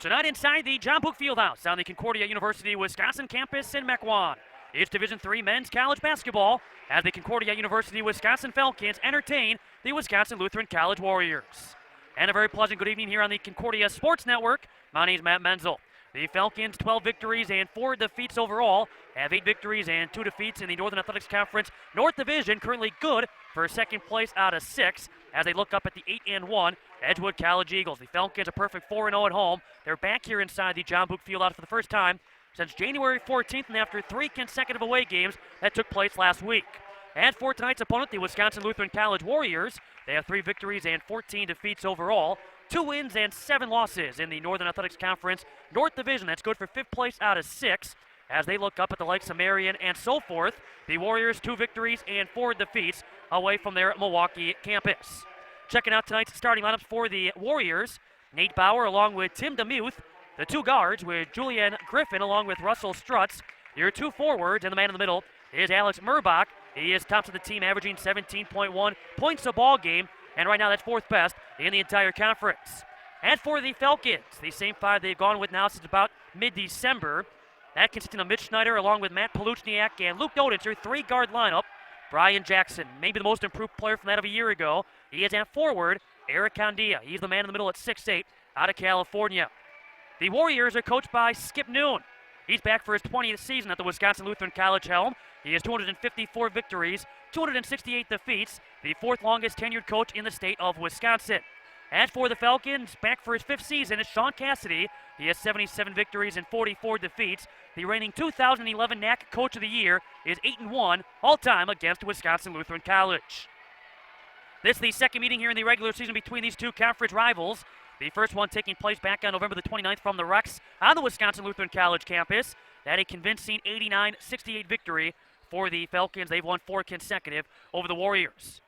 Tonight inside the John Book Fieldhouse on the Concordia University Wisconsin campus in Mequon. It's Division III men's college basketball as the Concordia University Wisconsin Falcons entertain the Wisconsin Lutheran College Warriors. And a very pleasant good evening here on the Concordia Sports Network. My name is Matt Menzel. The Falcons, 12 victories and 4 defeats overall, have 8 victories and 2 defeats in the Northern Athletics Conference North Division, currently good for second place out of 6 as they look up at the 8-1 Edgewood College Eagles. The Falcons a perfect 4-0 at home. They're back here inside the John Book Fieldhouse for the first time since January 14th and after 3 consecutive away games that took place last week. And for tonight's opponent, the Wisconsin Lutheran College Warriors, they have 3 victories and 14 defeats overall. 2 wins and 7 losses in the Northern Athletics Conference North Division. That's good for 5th place out of 6 as they look up at the likes of Marion and so forth. The Warriors 2 victories and 4 defeats away from their Milwaukee campus. Checking out tonight's starting lineups for the Warriors, Nate Bauer along with Tim DeMuth. The 2 guards with Julian Griffin along with Russell Strutz. Your 2 forwards, and the man in the middle is Alex Murbach. He is tops of the team, averaging 17.1 points a ball game, and right now that's 4th best in the entire conference. And for the Falcons, the same 5 they've gone with now since about mid-December. That consisting of Mitch Schneider along with Matt Paluchniak and Luke Dodens, your 3-guard lineup. Brian Jackson, maybe the most improved player from that of a year ago. He is at forward, Eric Condia. He's the man in the middle at 6'8", out of California. The Warriors are coached by Skip Noon. He's back for his 20th season at the Wisconsin Lutheran College helm. He has 254 victories, 268 defeats, the 4th longest tenured coach in the state of Wisconsin. As for the Falcons, back for his 5th season is Sean Cassidy. He has 77 victories and 44 defeats. The reigning 2011 NACC Coach of the Year is 8-1 all-time against Wisconsin Lutheran College. This is the second meeting here in the regular season between these 2 conference rivals. The first one taking place back on November the 29th from the Rex on the Wisconsin Lutheran College campus. That a convincing 89-68 victory for the Falcons. They've won 4 consecutive over the Warriors.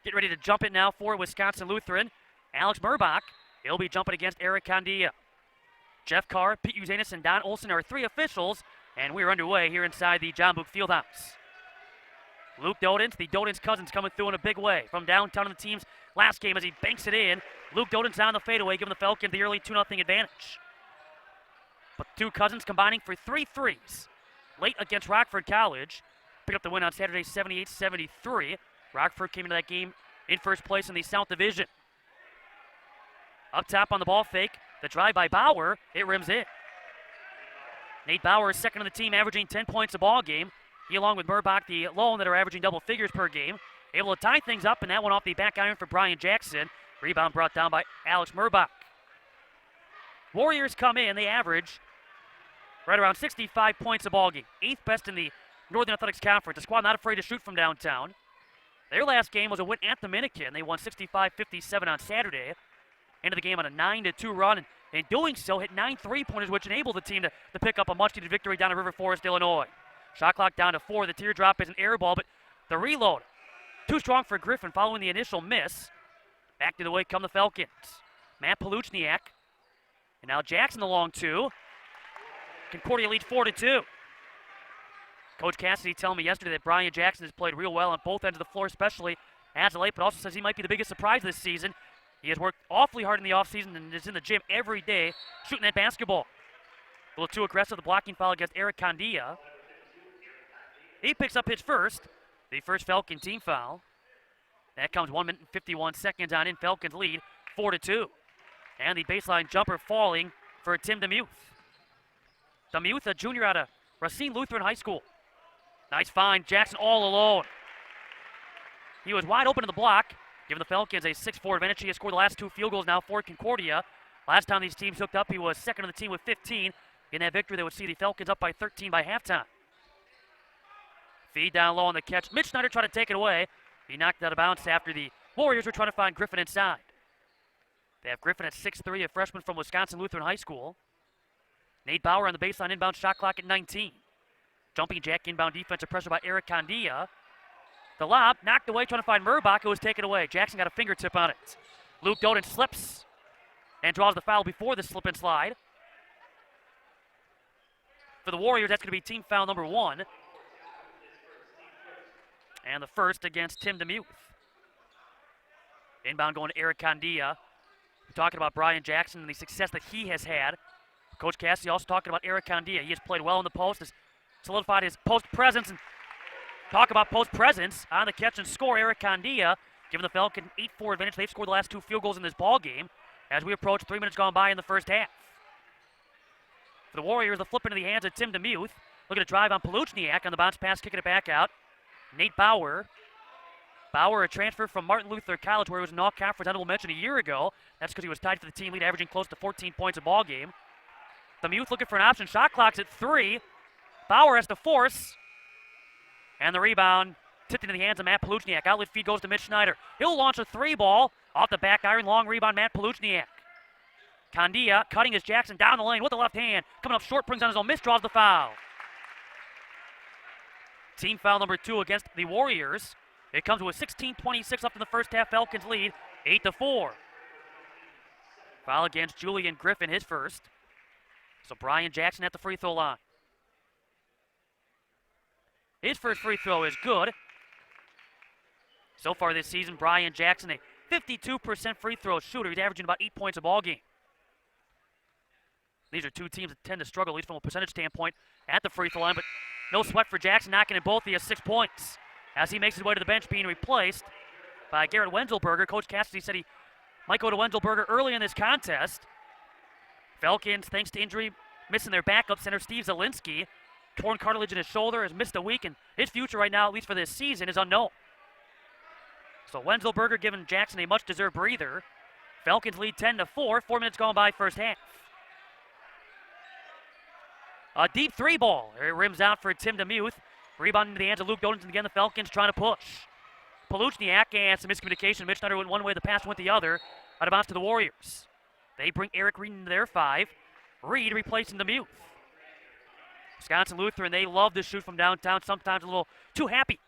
Get ready to jump it now for Wisconsin Lutheran. Alex Murbach, he'll be jumping against Eric Condia. Jeff Carr, Pete Uzanis, and Don Olson are 3 officials, and we're underway here inside the John Book Fieldhouse. Luke Dodens, the Dodens cousins coming through in a big way from downtown in the team's last game as he banks it in. Luke Dodens on the fadeaway, giving the Falcons the early 2-0 advantage. But the 2 cousins combining for 3 threes. Late against Rockford College. Picked up the win on Saturday, 78-73. Rockford came into that game in first place in the South Division. Up top on the ball fake, the drive by Bauer, it rims in. Nate Bauer is second on the team, averaging 10 points a ball game. He, along with Murbach, the lone that are averaging double figures per game, able to tie things up, and that one off the back iron for Brian Jackson. Rebound brought down by Alex Murbach. Warriors come in, they average right around 65 points a ball game. 8th best in the Northern Athletics Conference. A squad not afraid to shoot from downtown. Their last game was a win at Dominican. They won 65-57 on Saturday. Into the game on a 9-2 run, and in doing so, hit 9 3-pointers, which enabled the team to pick up a much-needed victory down at River Forest, Illinois. Shot clock down to 4. The teardrop is an air ball, but the reload too strong for Griffin following the initial miss. Back to the way come the Falcons. Matt Paluchniak, and now Jackson the long 2. Concordia leads 4-2. Coach Cassidy telling me yesterday that Brian Jackson has played real well on both ends of the floor, especially as of late, but also says he might be the biggest surprise this season. He has worked awfully hard in the offseason and is in the gym every day shooting that basketball. A little too aggressive, the blocking foul against Eric Condia. He picks up his first, the first Falcon team foul. That comes 1 minute and 51 seconds on in. Falcons lead 4-2. And the baseline jumper falling for Tim DeMuth. DeMuth, a junior out of Racine Lutheran High School. Nice find, Jackson all alone. He was wide open in the block, giving the Falcons a 6-4 advantage. He has scored the last 2 field goals now for Concordia. Last time these teams hooked up, he was second on the team with 15. In that victory, they would see the Falcons up by 13 by halftime. Feed down low on the catch. Mitch Schneider tried to take it away. He knocked it out of bounds after the Warriors were trying to find Griffin inside. They have Griffin at 6'3", a freshman from Wisconsin Lutheran High School. Nate Bauer on the baseline inbound shot clock at 19. Jumping jack inbound defensive pressure by Eric Condia. The lob knocked away, trying to find Murbach, who was taken away. Jackson got a fingertip on it. Luke Doden slips and draws the foul before the slip and slide. For the Warriors, that's going to be team foul number 1. And the first against Tim DeMuth. Inbound going to Eric Condia. talking about Brian Jackson and the success that he has had. Coach Cassidy also talking about Eric Condia. He has played well in the post, has solidified his post presence. And talk about post presence on the catch and score. Eric Condia giving the Falcons 8-4 advantage. They've scored the last 2 field goals in this ball game as we approach 3 minutes gone by in the first half. For the Warriors, the flip into the hands of Tim DeMuth. Looking to drive on Paluchniak on the bounce pass, kicking it back out. Nate Bauer. Bauer, a transfer from Martin Luther College, where he was an all-conference honorable mention a year ago. That's because he was tied for the team lead, averaging close to 14 points a ball game. DeMuth looking for an option. Shot clock's at 3. Bauer has to force. And the rebound tipped into the hands of Matt Paluchniak. Outlet feed goes to Mitch Schneider. He'll launch a 3 ball off the back iron. Long rebound, Matt Paluchniak. Condia cutting his Jackson down the lane with the left hand. Coming up short, brings on his own miss, draws the foul. Team foul number 2 against the Warriors. It comes with 16:26 left in the first half. Falcons lead 8-4. Foul against Julian Griffin, his first. So Brian Jackson at the free throw line. His first free throw is good. So far this season, Brian Jackson, a 52% free throw shooter. He's averaging about 8 points a ball game. These are two teams that tend to struggle, at least from a percentage standpoint, at the free throw line, but no sweat for Jackson, knocking in both. He has 6 points as he makes his way to the bench, being replaced by Garrett Wenzelberger. Coach Cassidy said he might go to Wenzelberger early in this contest. Falcons, thanks to injury, missing their backup center, Steve Zielinski. Torn cartilage in his shoulder, has missed a week, and his future right now, at least for this season, is unknown. So Wenzelberger giving Jackson a much-deserved breather. Falcons lead 10-4, 4 minutes gone by first half. A deep 3 ball. It rims out for Tim DeMuth. Rebound into the hands of Luke Dodenton. Again, the Falcons trying to push. Paluchniak and some miscommunication. Mitch Schneider went one way, the pass went the other. Out of bounds to the Warriors. They bring Eric Reed into their 5. Reed replacing DeMuth. Wisconsin Lutheran, they love to shoot from downtown, sometimes a little too happy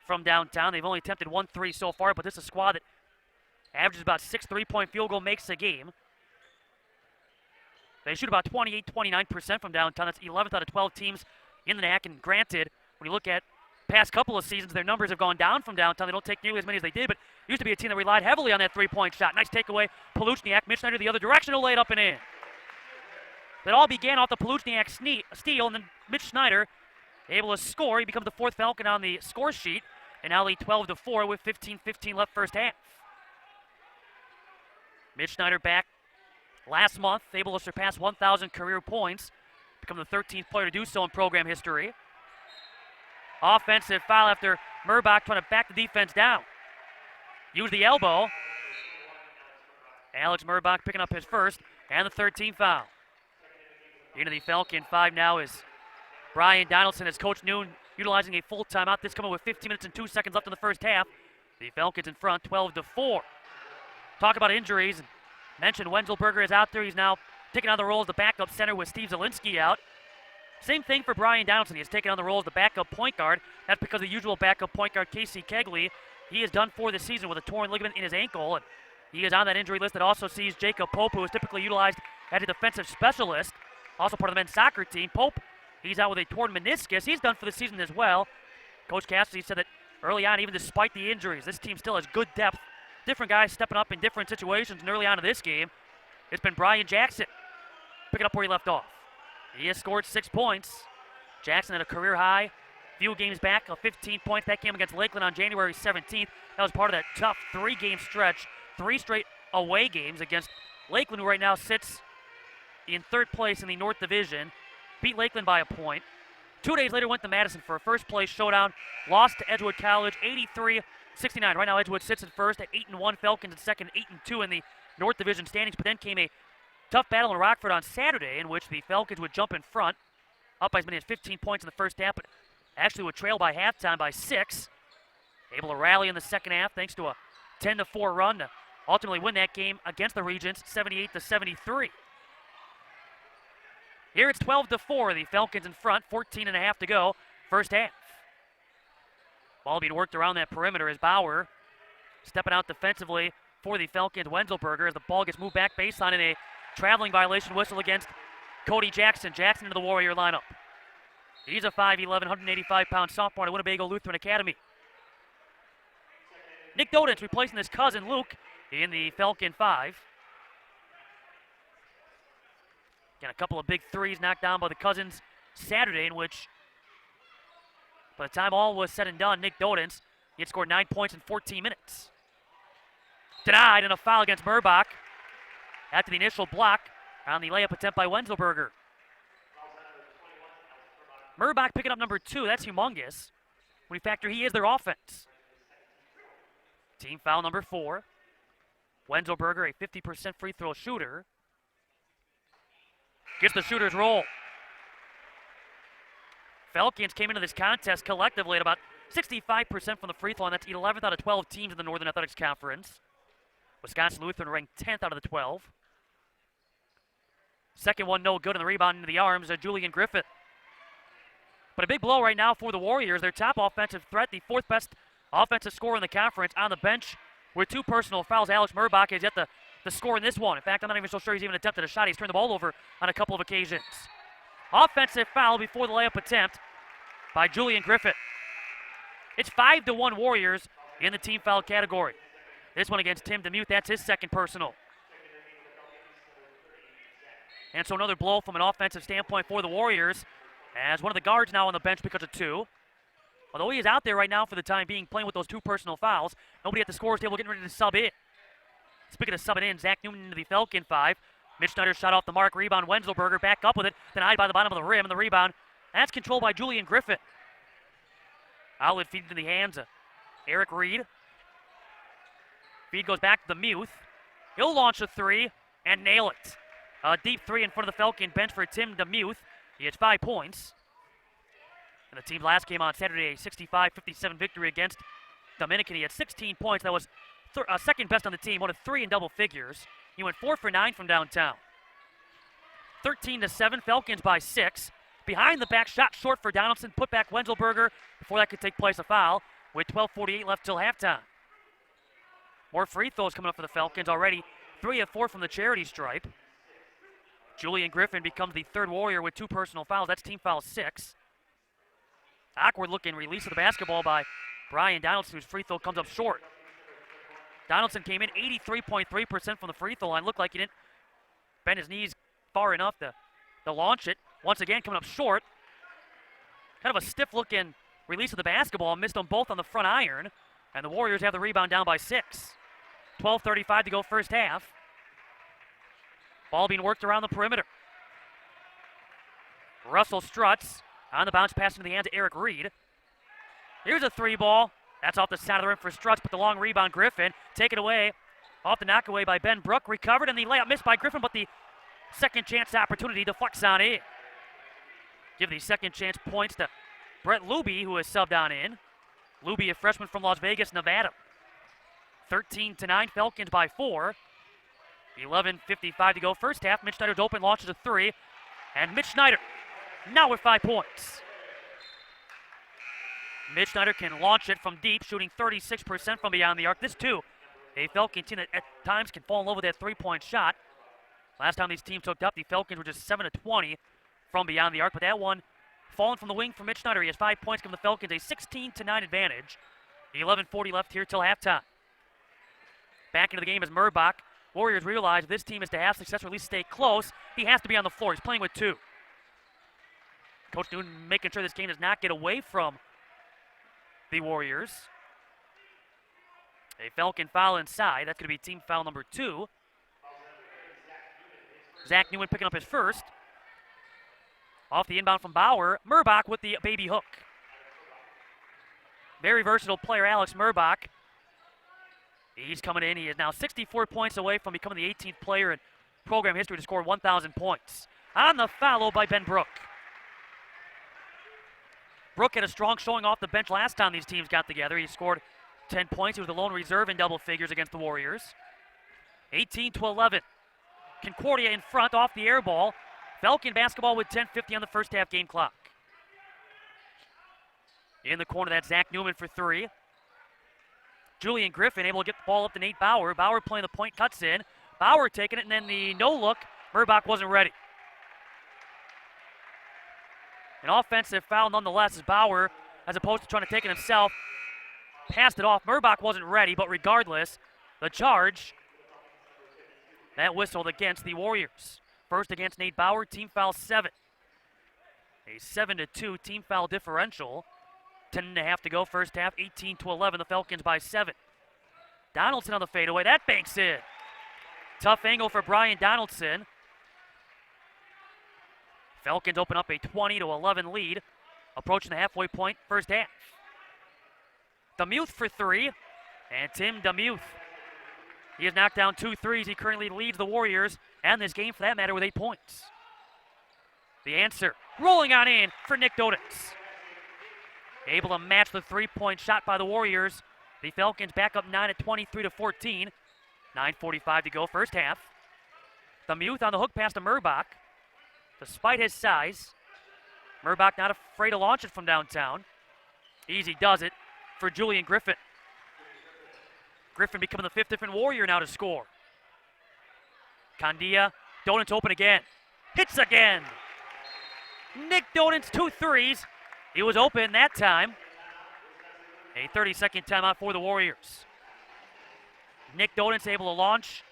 from downtown. They've only attempted 1 3 so far, but this is a squad that averages about 6 3-point field goal makes a game. They shoot about 28-29% from downtown. That's 11th out of 12 teams in the NACC. And granted, when you look at past couple of seasons, their numbers have gone down from downtown. They don't take nearly as many as they did, but used to be a team that relied heavily on that 3-point shot. Nice takeaway. Paluchniak, Mitch Schneider the other direction, he'll lay it up and in. That all began off the Paluchniak steal, and then Mitch Schneider able to score. He becomes the 4th Falcon on the score sheet, and now lead 12-4 with 15:15 left first half. Mitch Schneider back last month, able to surpass 1,000 career points, become the 13th player to do so in program history. Offensive foul after Murbach trying to back the defense down. Use the elbow. Alex Murbach picking up his first and the 13th foul. Into the Falcon 5 now is Brian Donaldson as Coach Noon utilizing a full timeout. This coming with 15 minutes and 2 seconds left in the first half. The Falcons in front 12-4. Talk about injuries. Mentioned Wenzelberger is out there. He's now taking on the role as the backup center with Steve Zielinski out. Same thing for Brian Donaldson. He has taken on the role as the backup point guard. That's because the usual backup point guard, Casey Kegley, he is done for the season with a torn ligament in his ankle. And he is on that injury list that also sees Jacob Pope, who is typically utilized as a defensive specialist, also part of the men's soccer team. Pope, he's out with a torn meniscus. He's done for the season as well. Coach Cassidy said that early on, even despite the injuries, this team still has good depth. Different guys stepping up in different situations, and early on in this game, it's been Brian Jackson picking up where he left off. He has scored 6 points. Jackson at a career high. Few games back of 15 points. That game against Lakeland on January 17th. That was part of that tough 3-game stretch. 3 straight away games against Lakeland, who right now sits in 3rd place in the North Division. Beat Lakeland by a point. 2 days later went to Madison for a first-place showdown. Lost to Edgewood College, 83-69. Right now Edgewood sits in first at 8-1. Falcons in second, 8-2 in the North Division standings. But then came a tough battle in Rockford on Saturday in which the Falcons would jump in front, up by as many as 15 points in the first half, but actually would trail by halftime by 6. Able to rally in the second half thanks to a 10-4 run to ultimately win that game against the Regents, 78-73. Here it's 12-4. The Falcons in front, 14.5 to go, first half. Ball being worked around that perimeter as Bauer stepping out defensively for the Falcons. Wenzelberger as the ball gets moved back baseline in a traveling violation whistle against Cody Jackson. Jackson into the Warrior lineup. He's a 5'11", 185-pound sophomore at Winnebago Lutheran Academy. Nick Dodens replacing his cousin Luke in the Falcon 5. Again, a couple of big threes knocked down by the Cousins Saturday, in which, by the time all was said and done, Nick Dodens, he had scored 9 points in 14 minutes. Denied, and a foul against Murbach after the initial block on the layup attempt by Wenzelberger. Murbach picking up number 2. That's humongous when you factor he is their offense. Team foul number 4. Wenzelberger, a 50% free throw shooter, gets the shooter's roll. Falcons came into this contest collectively at about 65% from the free throw line. That's 11th out of 12 teams in the Northern Athletics Conference. Wisconsin Lutheran ranked 10th out of the 12. Second one no good, and the rebound into the arms of Julian Griffith. But a big blow right now for the Warriors. Their top offensive threat, the 4th best offensive scorer in the conference, on the bench with 2 personal fouls. Alex Murbach has yet to score in this one. In fact, I'm not even so sure he's even attempted a shot. He's turned the ball over on a couple of occasions. Offensive foul before the layup attempt by Julian Griffith. It's 5-1 Warriors in the team foul category. This one against Tim DeMuth, that's his second personal. And so another blow from an offensive standpoint for the Warriors, as one of the guards now on the bench because of 2. Although he is out there right now for the time being, playing with those 2 personal fouls, nobody at the scorer's table getting ready to sub in. Speaking of subbing in, Zach Newman into the Falcon 5. Mitch Snyder shot off the mark, rebound Wenzelberger, back up with it, denied by the bottom of the rim, and the rebound, that's controlled by Julian Griffith. Outlet feed into the hands of Eric Reed. Feed goes back to DeMuth. He'll launch a 3 and nail it. A deep 3 in front of the Falcon bench for Tim DeMuth. He has 5 points. And the team's last game on Saturday, a 65-57 victory against Dominican. He had 16 points. That was second best on the team, 1 of 3 in double figures. He went 4 for 9 from downtown. 13-7, Falcons by 6. Behind the back, shot short for Donaldson. Put back Wenzelberger before that could take place, a foul with 12:48 left till halftime. More free throws coming up for the Falcons already. 3 of 4 from the charity stripe. Julian Griffin becomes the 3rd Warrior with 2 personal fouls. That's team foul 6. Awkward looking release of the basketball by Brian Donaldson, whose free throw comes up short. Donaldson came in 83.3% from the free throw line. Looked like he didn't bend his knees far enough to launch it. Once again, coming up short. Kind of a stiff-looking release of the basketball. Missed them both on the front iron. And the Warriors have the rebound down by 6. 12:35 to go first half. Ball being worked around the perimeter. Russell Strutz on the bounce pass into the hands of Eric Reed. Here's a 3 ball. That's off the side of the rim for Strutz, but the long rebound, Griffin. Taken away off the knockaway by Ben Brook. Recovered, and the layup missed by Griffin, but the second chance opportunity deflects on in. Give the second chance points to Brett Luby, who is subbed on in. Luby, a freshman from Las Vegas, Nevada. 13-9, Falcons by 4. 11:55 to go first half. Mitch Snyder's open, launches a 3. And Mitch Snyder now with 5 points. Mitch Snyder can launch it from deep, shooting 36% from beyond the arc. This, too, a Falcon team that at times can fall in love with that 3-point shot. Last time these teams hooked up, the Falcons were just 7-20 from beyond the arc. But that one, falling from the wing for Mitch Snyder. He has 5 points, giving the Falcons a 16-9 advantage. 11:40 left here till halftime. Back into the game is Murbach. Warriors realize if this team is to have success or at least stay close, he has to be on the floor. He's playing with 2. Coach Newton making sure this game does not get away from the Warriors. A Falcon foul inside. That's going to be team foul number 2. Zach Newman picking up his first. Off the inbound from Bauer. Murbach with the baby hook. Very versatile player, Alex Murbach. He's coming in. He is now 64 points away from becoming the 18th player in program history to score 1,000 points. On the foul by Ben Brook. Brook had a strong showing off the bench last time these teams got together. He scored 10 points. He was the lone reserve in double figures against the Warriors. 18-11. Concordia in front off the air ball. Falcon basketball with 10:50 on the first half game clock. In the corner, that's Zach Newman for 3. Julian Griffin able to get the ball up to Nate Bauer. Bauer playing the point, cuts in. Bauer taking it, and then the no-look. Murbach wasn't ready. An offensive foul nonetheless as Bauer, as opposed to trying to take it himself, passed it off. Murbach wasn't ready, but regardless, the charge, that whistled against the Warriors. first against Nate Bauer, team foul 7. A 7-2 team foul differential. 10.5 to go first half, 18-11. The Falcons by 7. Donaldson on the fadeaway. That banks in. Tough angle for Brian Donaldson. Falcons open up a 20-11 lead, approaching the halfway point first half. Demuth for 3, and Tim Demuth. He has knocked down 2 threes. He currently leads the Warriors and this game, for that matter, with 8 points. The answer, rolling on in for Nick Dodens. Able to match the 3-point shot by the Warriors. The Falcons back up 9 at 23-14. 9:45 to go first half. Demuth on the hook pass to Murbach. Despite his size, Murbach not afraid to launch it from downtown. Easy does it for Julian Griffin. Griffin becoming the 5th different Warrior now to score. Condia, Dodens open again. Hits again. Nick Dodens, 2 threes. He was open that time. A 30-second timeout for the Warriors. Nick Dodens able to launch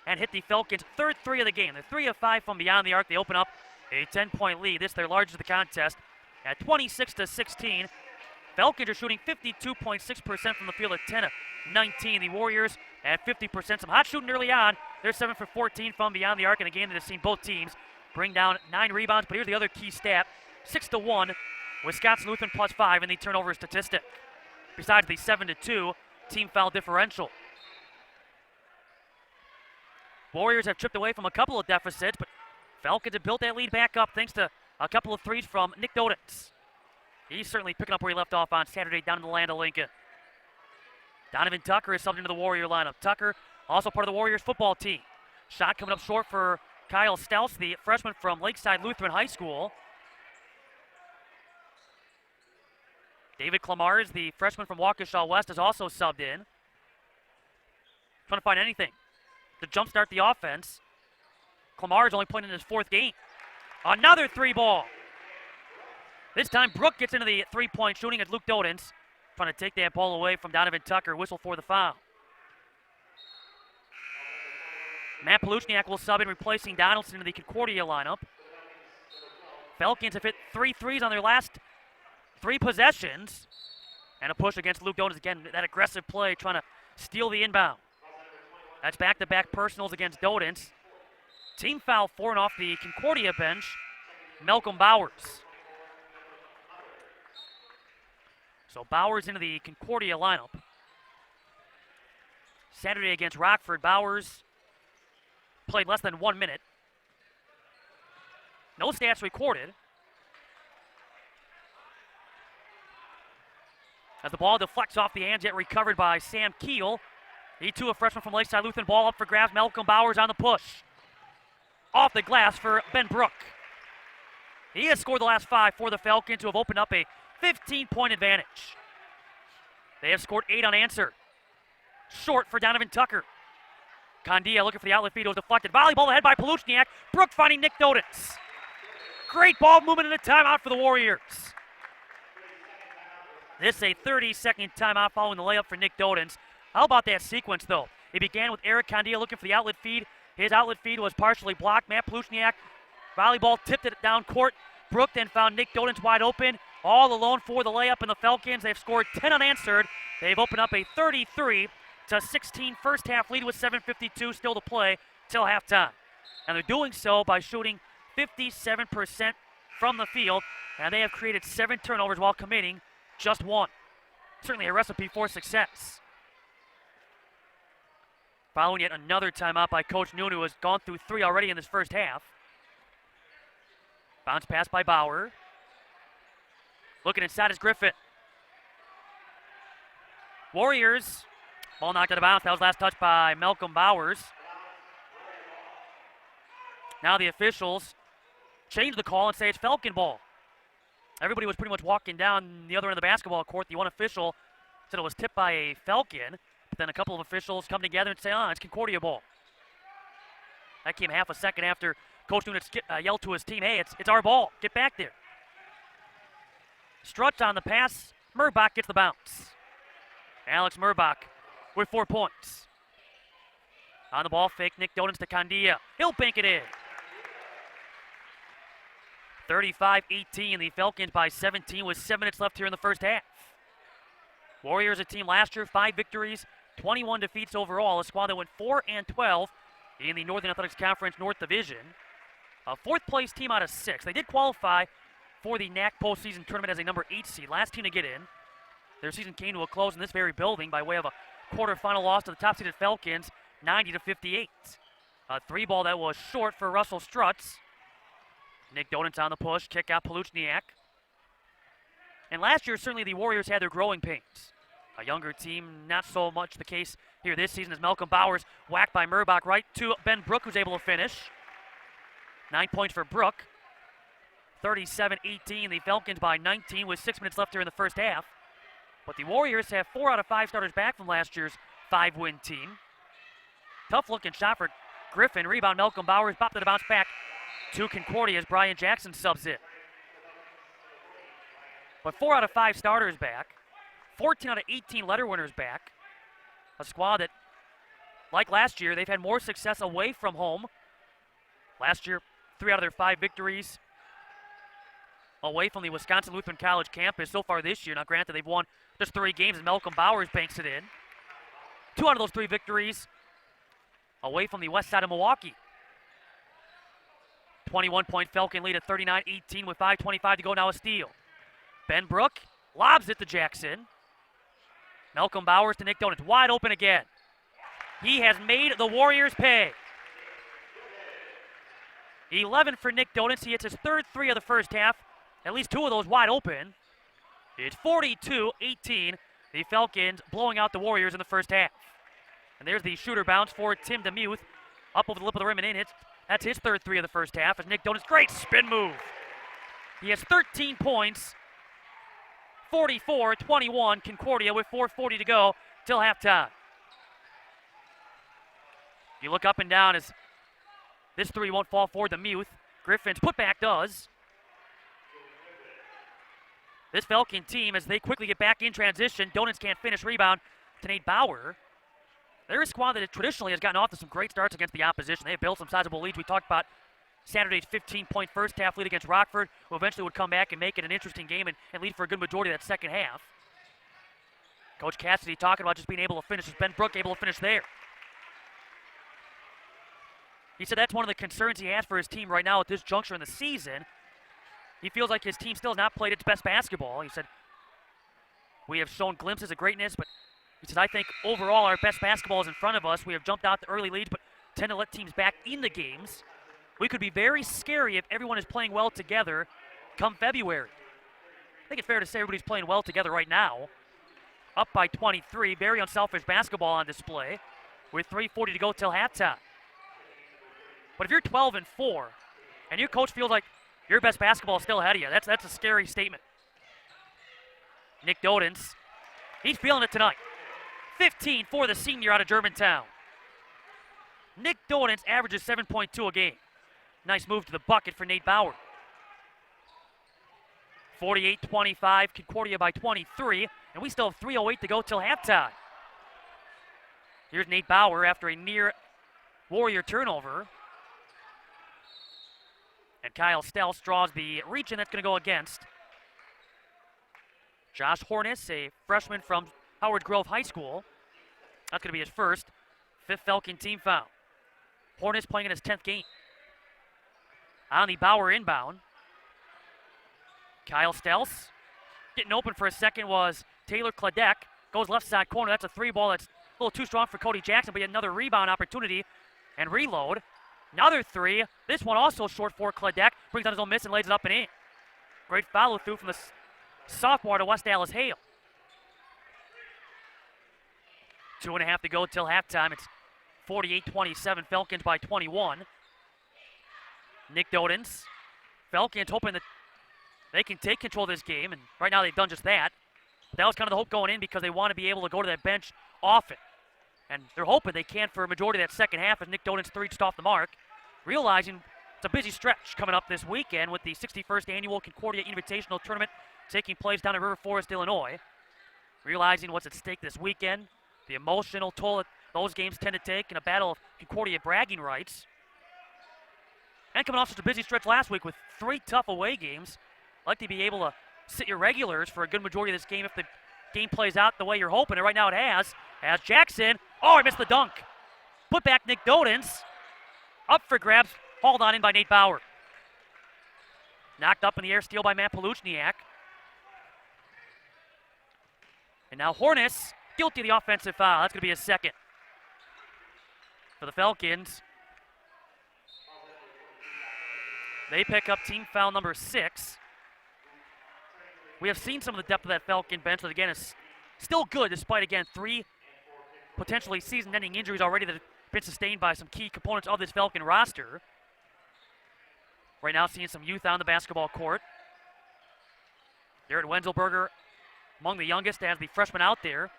and hit the Falcons' 3rd 3 of the game. They're 3 of 5 from beyond the arc. They open up a 10-point lead. This their largest of the contest at 26-16. Falcons are shooting 52.6% from the field at 10 of 19. The Warriors at 50%. Some hot shooting early on. They're 7 for 14 from beyond the arc in a game that has seen both teams bring down 9 rebounds. But here's the other key stat. 6-1. Wisconsin Lutheran +5 in the turnover statistic. Besides the 7-2 team foul differential. Warriors have chipped away from a couple of deficits, but Falcons have built that lead back up thanks to a couple of threes from Nick Dodens. He's certainly picking up where he left off on Saturday down in the land of Lincoln. Donovan Tucker is subbed into the Warrior lineup. Tucker, also part of the Warriors football team. Shot coming up short for Kyle Stouts, the freshman from Lakeside Lutheran High School. David Clamars, the freshman from Waukesha West, is also subbed in. Trying to find anything to jumpstart the offense. Clamars only playing in his 4th game. Another 3-ball. This time Brook gets into the 3-point shooting as Luke Dodens trying to take that ball away from Donovan Tucker. Whistle for the foul. Matt Paluchniak will sub in, replacing Donaldson in the Concordia lineup. Falcons have hit 3 threes on their last 3 possessions. And a push against Luke Dodens. Again, that aggressive play trying to steal the inbound. That's back-to-back personals against Dodens. Team foul 4 and off the Concordia bench, Malcolm Bowers. So Bowers into the Concordia lineup. Saturday against Rockford, Bowers played less than 1 minute. No stats recorded. As the ball deflects off the hands, yet recovered by Sam Keel. He too, a freshman from Lakeside Lutheran. Ball up for grabs. Malcolm Bowers on the push. Off the glass for Ben Brook. He has scored the last 5 for the Falcons, who have opened up a 15-point advantage. They have scored 8 unanswered. Short for Donovan Tucker. Condia looking for the outlet feed. It was deflected. Volleyball ahead by Paluchniak. Brook finding Nick Dodens. Great ball movement and a timeout for the Warriors. This is a 30-second timeout following the layup for Nick Dodens. How about that sequence, though? It began with Eric Condia looking for the outlet feed. His outlet feed was partially blocked. Matt Paluchniak, volleyball, tipped it down court. Brook then found Nick Dodens wide open. All alone for the layup, and the Falcons, they've scored 10 unanswered. They've opened up a 33-16 first half lead with 7:52 still to play till halftime. And they're doing so by shooting 57% from the field, and they have created 7 turnovers while committing just 1. Certainly a recipe for success. Following yet another timeout by Coach Noon, who has gone through 3 already in this first half. Bounce pass by Bauer. Looking inside is Griffin. Warriors, ball knocked out of bounds. That was last touch by Malcolm Bowers. Now the officials change the call and say it's Falcon ball. Everybody was pretty much walking down the other end of the basketball court. The one official said it was tipped by a Falcon. But then a couple of officials come together and say, it's Concordia ball. That came half a second after Coach Noon yelled to his team, hey, it's our ball. Get back there. Struts on the pass. Murbach gets the bounce. Alex Murbach with 4 points. On the ball fake, Nick Dodens to Condia. He'll bank it in. 35-18, the Falcons by 17 with 7 minutes left here in the first half. Warriors, a team last year, 5 victories, 21 defeats overall, a squad that went 4-12 in the Northern Athletics Conference North Division. A 4th place team out of 6. They did qualify for the NACC postseason tournament as a number 8 seed, last team to get in. Their season came to a close in this very building by way of a quarterfinal loss to the top-seeded Falcons, 90-58. A 3-ball that was short for Russell Strutz. Nick Donitz on the push, kick out Paluchniak. And last year, certainly the Warriors had their growing pains. A younger team, not so much the case here this season as Malcolm Bowers whacked by Murbach right to Ben Brook, who's able to finish. 9 points for Brook. 37-18, the Falcons by 19 with 6 minutes left here in the first half. But the Warriors have 4 out of 5 starters back from last year's 5-win team. Tough looking shot for Griffin. Rebound, Malcolm Bowers, popped to the bounce back to Concordia as Brian Jackson subs in. But 4 out of 5 starters back. 14 out of 18 letter winners back. A squad that, like last year, they've had more success away from home. Last year, 3 out of their 5 victories away from the Wisconsin Lutheran College campus. So far this year, now granted, they've won just 3 games and Malcolm Bowers banks it in. 2 out of those 3 victories away from the west side of Milwaukee. 21-point Falcon lead at 39-18 with 5:25 to go, now a steal. Ben Brook lobs it to Jackson. Malcolm Bowers to Nick Donitz, wide open again. He has made the Warriors pay. 11 for Nick Donitz. He hits his 3rd 3 of the first half. At least 2 of those wide open. It's 42-18. The Falcons blowing out the Warriors in the first half. And there's the shooter bounce for Tim DeMuth. Up over the lip of the rim and in. That's his 3rd 3 of the first half as Nick Donitz, great spin move. He has 13 points. 44-21, Concordia with 4:40 to go till halftime. You look up and down as this 3 won't fall for DeMuth. Griffin's putback does. This Falcon team, as they quickly get back in transition, Donitz can't finish, rebound to Nate Bauer. They're a squad that traditionally has gotten off to some great starts against the opposition. They have built some sizable leads. We talked about Saturday's 15-point first half lead against Rockford, who eventually would come back and make it an interesting game and lead for a good majority of that second half. Coach Cassidy talking about just being able to finish. Is Ben Brook able to finish there? He said that's one of the concerns he has for his team right now at this juncture in the season. He feels like his team still has not played its best basketball. He said, we have shown glimpses of greatness, but he said, I think overall our best basketball is in front of us. We have jumped out the early leads, but tend to let teams back in the games. We could be very scary if everyone is playing well together come February. I think it's fair to say everybody's playing well together right now. Up by 23, very unselfish basketball on display with 3:40 to go till halftime. But if you're 12-4 and your coach feels like your best basketball is still ahead of you, that's a scary statement. Nick Donitz, he's feeling it tonight. 15 for the senior out of Germantown. Nick Donitz averages 7.2 a game. Nice move to the bucket for Nate Bauer. 48-25, Concordia by 23, and we still have 3:08 to go till halftime. Here's Nate Bauer after a near Warrior turnover. And Kyle Stelz draws the reach, and that's going to go against Josh Hornis, a freshman from Howard Grove High School. That's going to be his first 5th Falcon team foul. Hornis playing in his 10th game. On the Bauer inbound. Kyle Stelz getting open for a second was Taylor Kladek. Goes left side corner. That's a 3-ball that's a little too strong for Cody Jackson, but yet another rebound opportunity and reload. Another 3. This one also short for Kladek. Brings on his own miss and lays it up and in. Great follow through from the sophomore to West Dallas Hale. 2.5 to go till halftime. It's 48-27, Falcons by 21. Nick Donitz. Falcons hoping that they can take control of this game, and right now they've done just that. But that was kind of the hope going in because they want to be able to go to that bench often. And they're hoping they can for a majority of that second half as Nick Donitz reached off the mark, realizing it's a busy stretch coming up this weekend with the 61st Annual Concordia Invitational Tournament taking place down in River Forest, Illinois. Realizing what's at stake this weekend, the emotional toll that those games tend to take in a battle of Concordia bragging rights. And coming off such a busy stretch last week with 3 tough away games, like to be able to sit your regulars for a good majority of this game if the game plays out the way you're hoping. And right now it has. As Jackson, he missed the dunk. Put back Nick Dodens. Up for grabs, hauled on in by Nate Bauer. Knocked up in the air, steal by Matt Paluchniak. And now Hornis, guilty of the offensive foul. That's going to be his second for the Falcons. They pick up team foul number 6. We have seen some of the depth of that Falcon bench, but again, it's still good despite, again, 3 potentially season-ending injuries already that have been sustained by some key components of this Falcon roster. Right now, seeing some youth on the basketball court. Garrett Wenzelberger, among the youngest, as the freshman out there.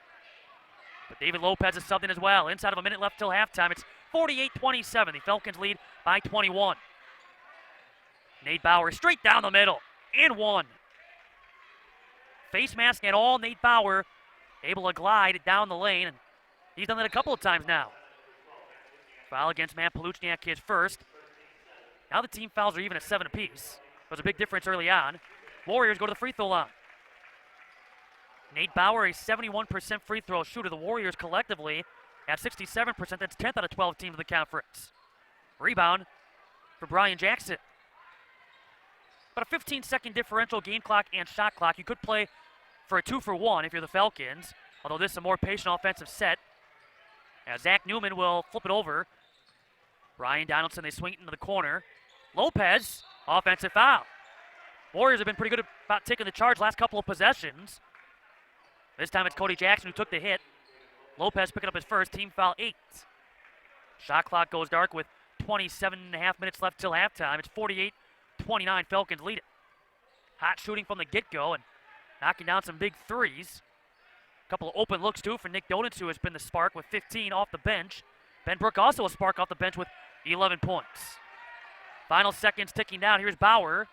But David Lopez is subbed in as well. Inside of a minute left till halftime. It's 48-27. The Falcons lead by 21. Nate Bauer straight down the middle. And one. Face mask and all, Nate Bauer able to glide down the lane. And he's done that a couple of times now. Foul against Matt Paluchniak, his first. Now the team fouls are even at 7 apiece. There was a big difference early on. Warriors go to the free throw line. Nate Bauer, a 71% free throw shooter. The Warriors collectively at 67%. That's 10th out of 12 teams in the conference. Rebound for Brian Jackson. About a 15-second differential game clock and shot clock. You could play for a 2-for-1 if you're the Falcons, although this is a more patient offensive set. As Zach Newman will flip it over. Brian Donaldson, they swing it into the corner. Lopez, offensive foul. Warriors have been pretty good about taking the charge last couple of possessions. This time it's Cody Jackson who took the hit. Lopez picking up his first, team foul 8. Shot clock goes dark with 27.5 minutes left till halftime. It's 48-29, Falcons lead it. Hot shooting from the get-go and knocking down some big threes. A couple of open looks too for Nick Dodens, who has been the spark with 15 off the bench. Ben Brook also a spark off the bench with 11 points. Final seconds ticking down. Here's Bauer.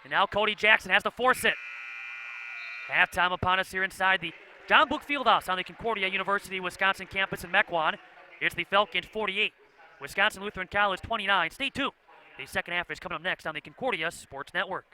And now Cody Jackson has to force it. Halftime upon us here inside the John Book Fieldhouse on the Concordia University Wisconsin campus in Mequon. It's the Falcons 48, Wisconsin Lutheran College 29. Stay tuned. The second half is coming up next on the Concordia Sports Network.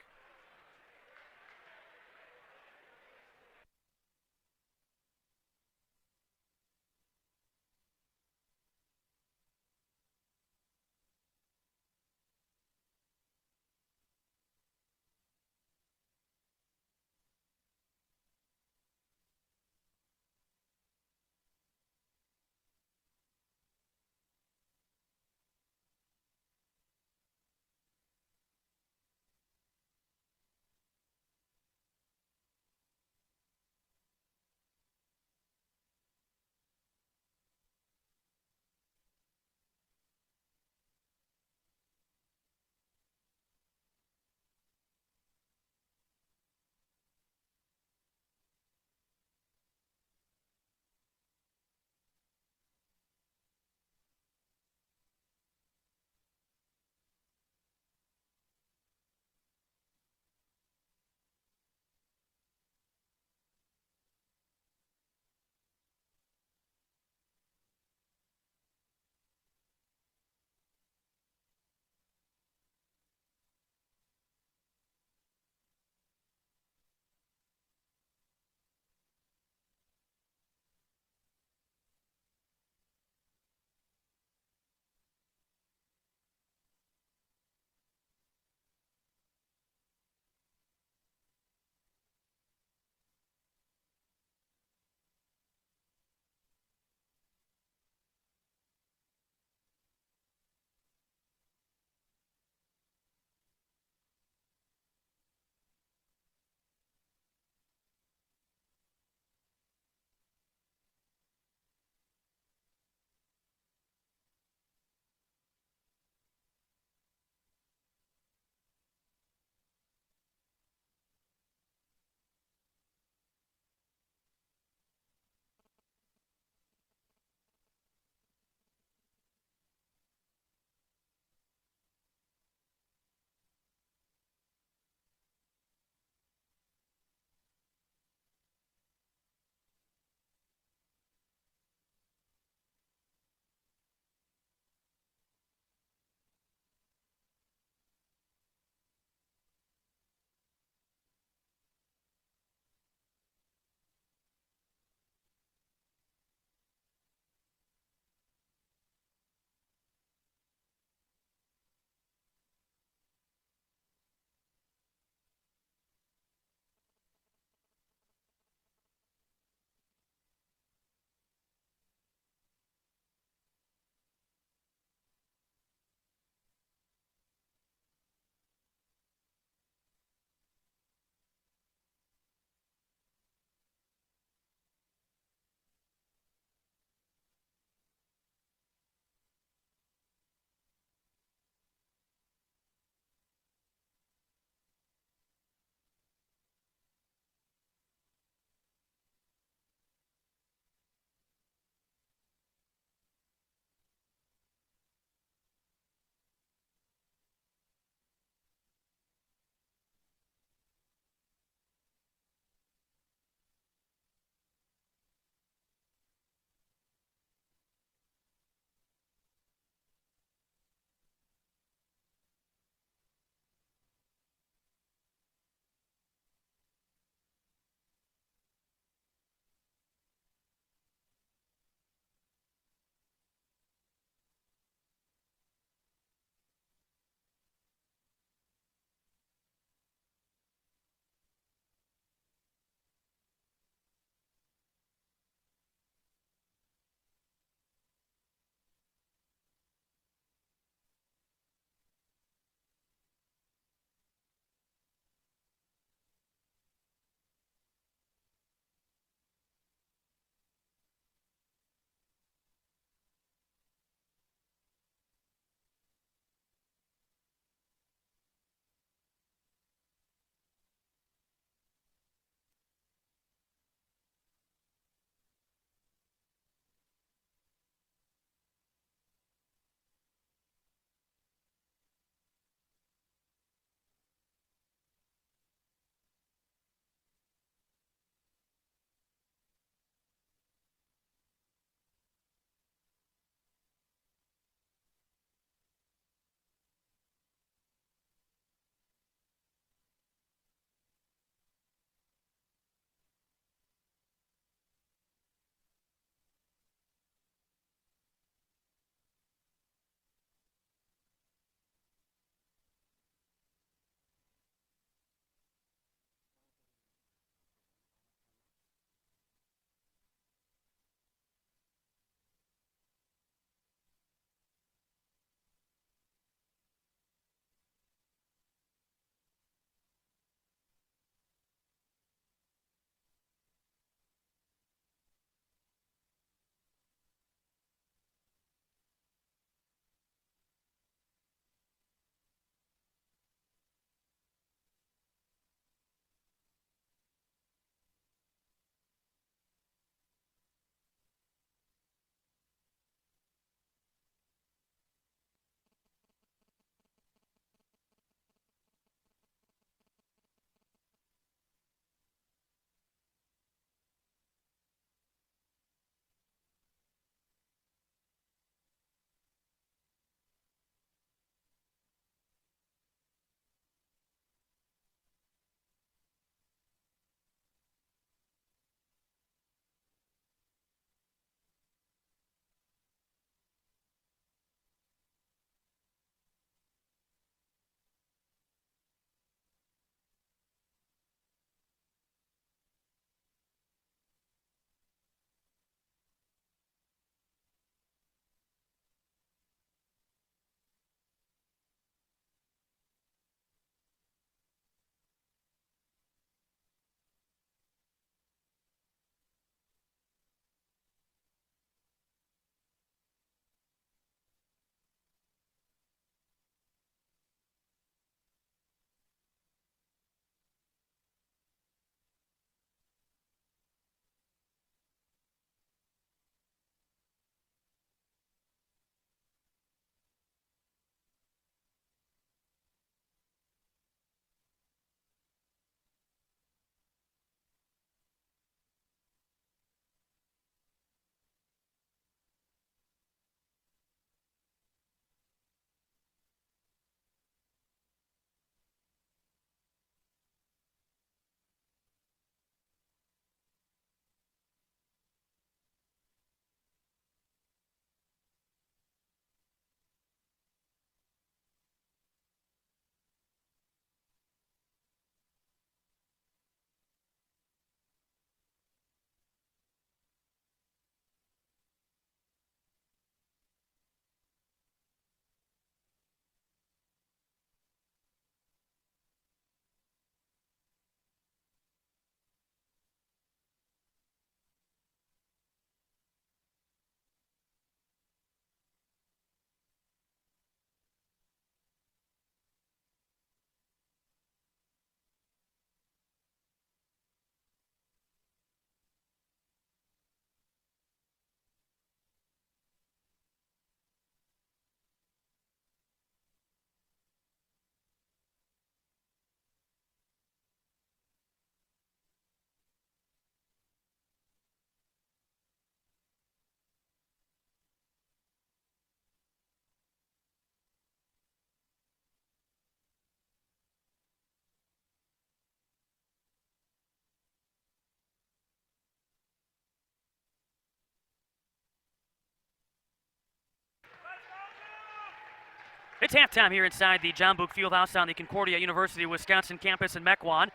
It's halftime here inside the John Book Fieldhouse on the Concordia University Wisconsin campus in Mequon.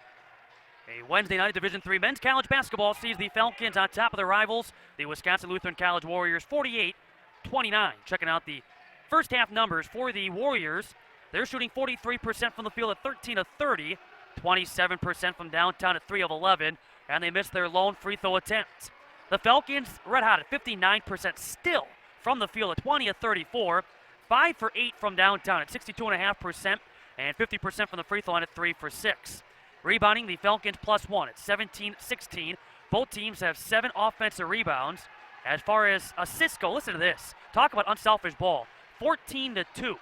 A Wednesday night Division III men's college basketball sees the Falcons on top of their rivals, the Wisconsin Lutheran College Warriors, 48-29. Checking out the first half numbers for the Warriors. They're shooting 43% from the field at 13 of 30, 27% from downtown at 3 of 11, and they missed their lone free throw attempt. The Falcons red hot at 59% still from the field at 20 of 34, 5 for 8 from downtown at 62.5%, and 50% from the free throw line at 3 for 6. Rebounding, the Falcons +1 at 17-16. Both teams have 7 offensive rebounds. As far as assists go, listen to this. Talk about unselfish ball. 14-2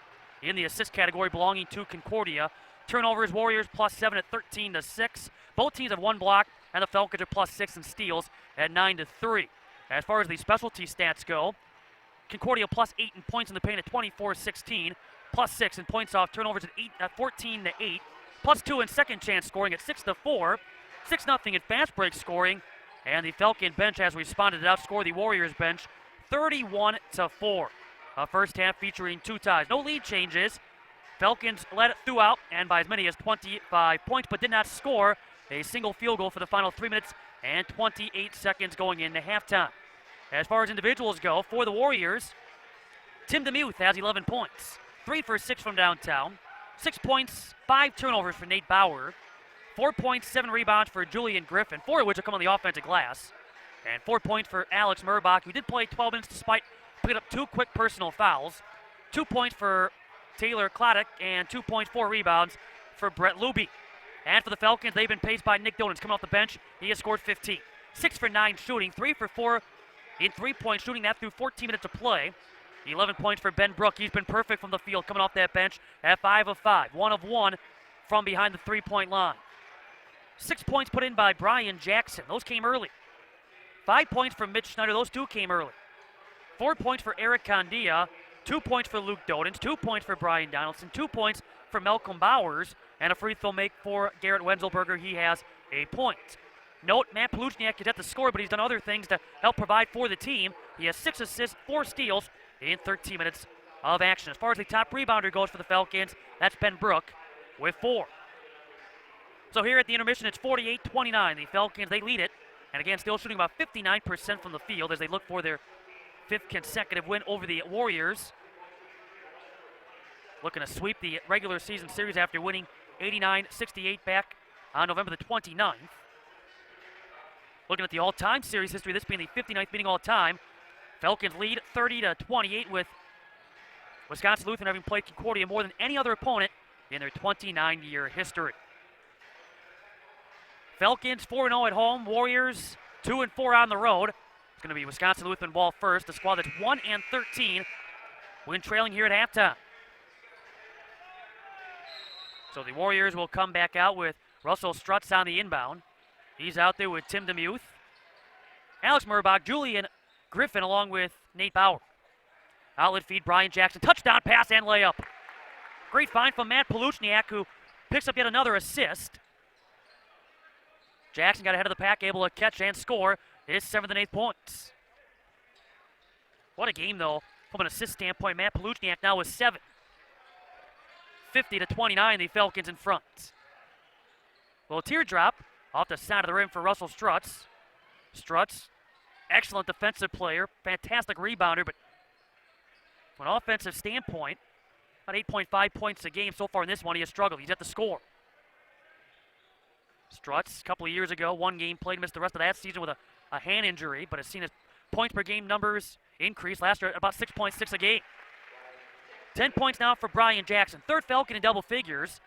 in the assist category belonging to Concordia. Turnovers, Warriors +7 at 13-6. Both teams have 1 block, and the Falcons are +6 in steals at 9-3. As far as the specialty stats go, Concordia +8 in points in the paint at 24-16, +6 in points off turnovers at 14-8, +2 in second chance scoring at 6-4, 6-0 in fast break scoring, and the Falcon bench has responded to outscore the Warriors bench 31-4. A first half featuring 2 ties. No lead changes. Falcons led it throughout and by as many as 25 points, but did not score a single field goal for the final 3 minutes and 28 seconds going into halftime. As far as individuals go, for the Warriors, Tim DeMuth has 11 points, 3 for 6 from downtown, 6 points, 5 turnovers for Nate Bauer, 4 points, 7 rebounds for Julian Griffin, 4 of which will come on the offensive glass, and 4 points for Alex Murbach, who did play 12 minutes despite picking up 2 quick personal fouls, 2 points for Taylor Kloddick, and 2 points, 4 rebounds for Brett Luby. And for the Falcons, they've been paced by Nick Donens coming off the bench. He has scored 15. 6 for 9 shooting, 3 for 4 in 3-point shooting, that through 14 minutes of play. 11 points for Ben Brook. He's been perfect from the field coming off that bench at 5 of 5. 1 of 1 from behind the 3-point line. 6 points put in by Brian Jackson. Those came early. 5 points for Mitch Schneider. Those 2 came early. 4 points for Eric Condia. 2 points for Luke Donens. 2 points for Brian Donaldson. 2 points for Malcolm Bowers. And a free throw make for Garrett Wenzelberger. He has a point. Note, Matt Paluchniak is at the score, but he's done other things to help provide for the team. He has 6 assists, 4 steals in 13 minutes of action. As far as the top rebounder goes for the Falcons, that's Ben Brook with 4. So here at the intermission, it's 48-29. The Falcons, they lead it. And again, still shooting about 59% from the field as they look for their 5th consecutive win over the Warriors. Looking to sweep the regular season series after winning 89-68 back on November the 29th. Looking at the all-time series history, this being the 59th meeting all-time. Falcons lead 30-28 with Wisconsin Lutheran having played Concordia more than any other opponent in their 29-year history. Falcons 4-0 at home, Warriors 2-4 on the road. It's going to be Wisconsin Lutheran ball first, the squad that's 1-13 when trailing here at halftime. So the Warriors will come back out with Russell Strutz on the inbound. He's out there with Tim DeMuth, Alex Murbach, Julian Griffin, along with Nate Bauer. Outlet feed, Brian Jackson. Touchdown pass and layup. Great find from Matt Paluchniak, who picks up yet another assist. Jackson got ahead of the pack, able to catch and score his 7th and 8th points. What a game, though, from an assist standpoint. Matt Paluchniak now with 7. 50-29, the Falcons in front. Well, teardrop off the side of the rim for Russell Strutz. Strutz, excellent defensive player, fantastic rebounder, but from an offensive standpoint, about 8.5 points a game so far in this one. He has struggled. He's at the score. Strutz, a couple of years ago, 1 game played, missed the rest of that season with a hand injury, but has seen his points per game numbers increase. Last year, about 6.6 a game. 10 points now for Brian Jackson. 3rd Falcon in double figures.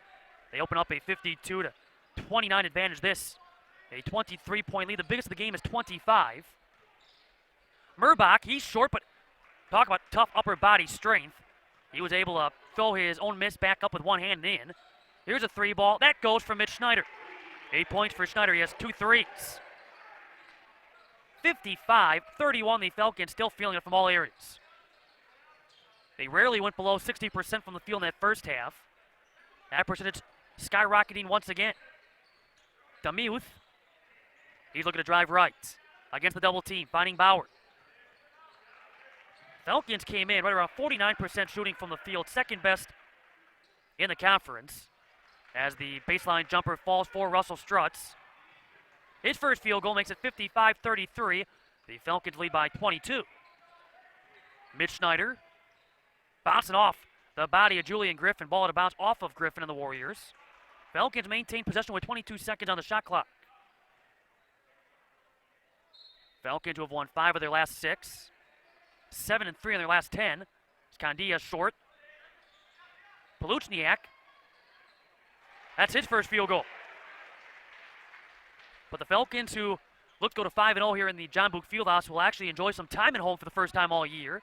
They open up a 52-29 advantage. This, a 23-point lead. The biggest of the game is 25. Murbach, he's short, but talk about tough upper body strength. He was able to throw his own miss back up with one hand in. Here's a 3 ball. That goes for Mitch Schneider. 8 points for Schneider. He has 2 threes. 55-31. The Falcons still feeling it from all areas. They rarely went below 60% from the field in that first half. That percentage skyrocketing once again. DeMuth. He's looking to drive right against the double team, finding Bauer. Falcons came in right around 49% shooting from the field, 2nd best in the conference as the baseline jumper falls for Russell Strutz. His first field goal makes it 55-33. The Falcons lead by 22. Mitch Schneider bouncing off the body of Julian Griffin. Ball to bounce off of Griffin and the Warriors. Falcons maintain possession with 22 seconds on the shot clock. Falcons who have won 5 of their last 6. 7-3 in their last 10. Skandia short. Paluchniak. That's his first field goal. But the Falcons, who look to go to 5-0 here in the John Book Fieldhouse, will actually enjoy some time at home for the first time all year.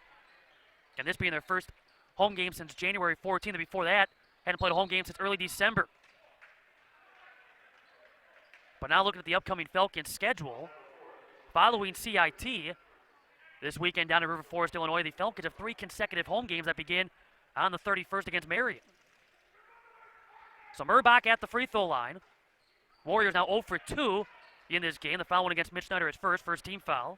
And this being their first home game since January 14th, and before that, hadn't played a home game since early December. But now looking at the upcoming Falcons schedule, following CIT this weekend down in River Forest, Illinois, the Falcons have 3 consecutive home games that begin on the 31st against Marion. So Murbach at the free throw line. Warriors now 0 for 2 in this game. The foul one against Mitch Schneider is first team foul.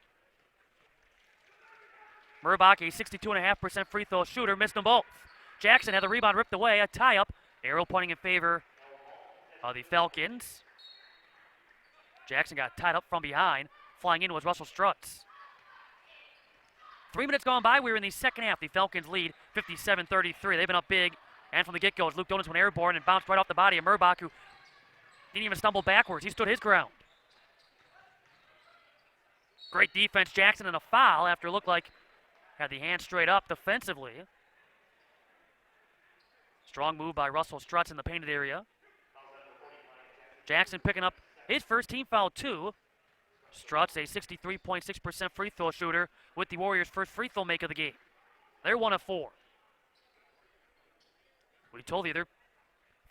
Murbach, a 62.5% free throw shooter, missed them both. Jackson had the rebound ripped away, a tie-up. Arrow pointing in favor of the Falcons. Jackson got tied up from behind. Flying in was Russell Strutz. 3 minutes gone by. We're in the second half. The Falcons lead 57-33. They've been up big. And from the get-go, Luke Donuts went airborne and bounced right off the body of Murbach, who didn't even stumble backwards. He stood his ground. Great defense, Jackson, and a foul after it looked like had the hand straight up defensively. Strong move by Russell Strutz in the painted area. Jackson picking up his first team foul, too. Strutz, a 63.6% free throw shooter, with the Warriors' first free throw make of the game. They're 1 of 4. We told you they're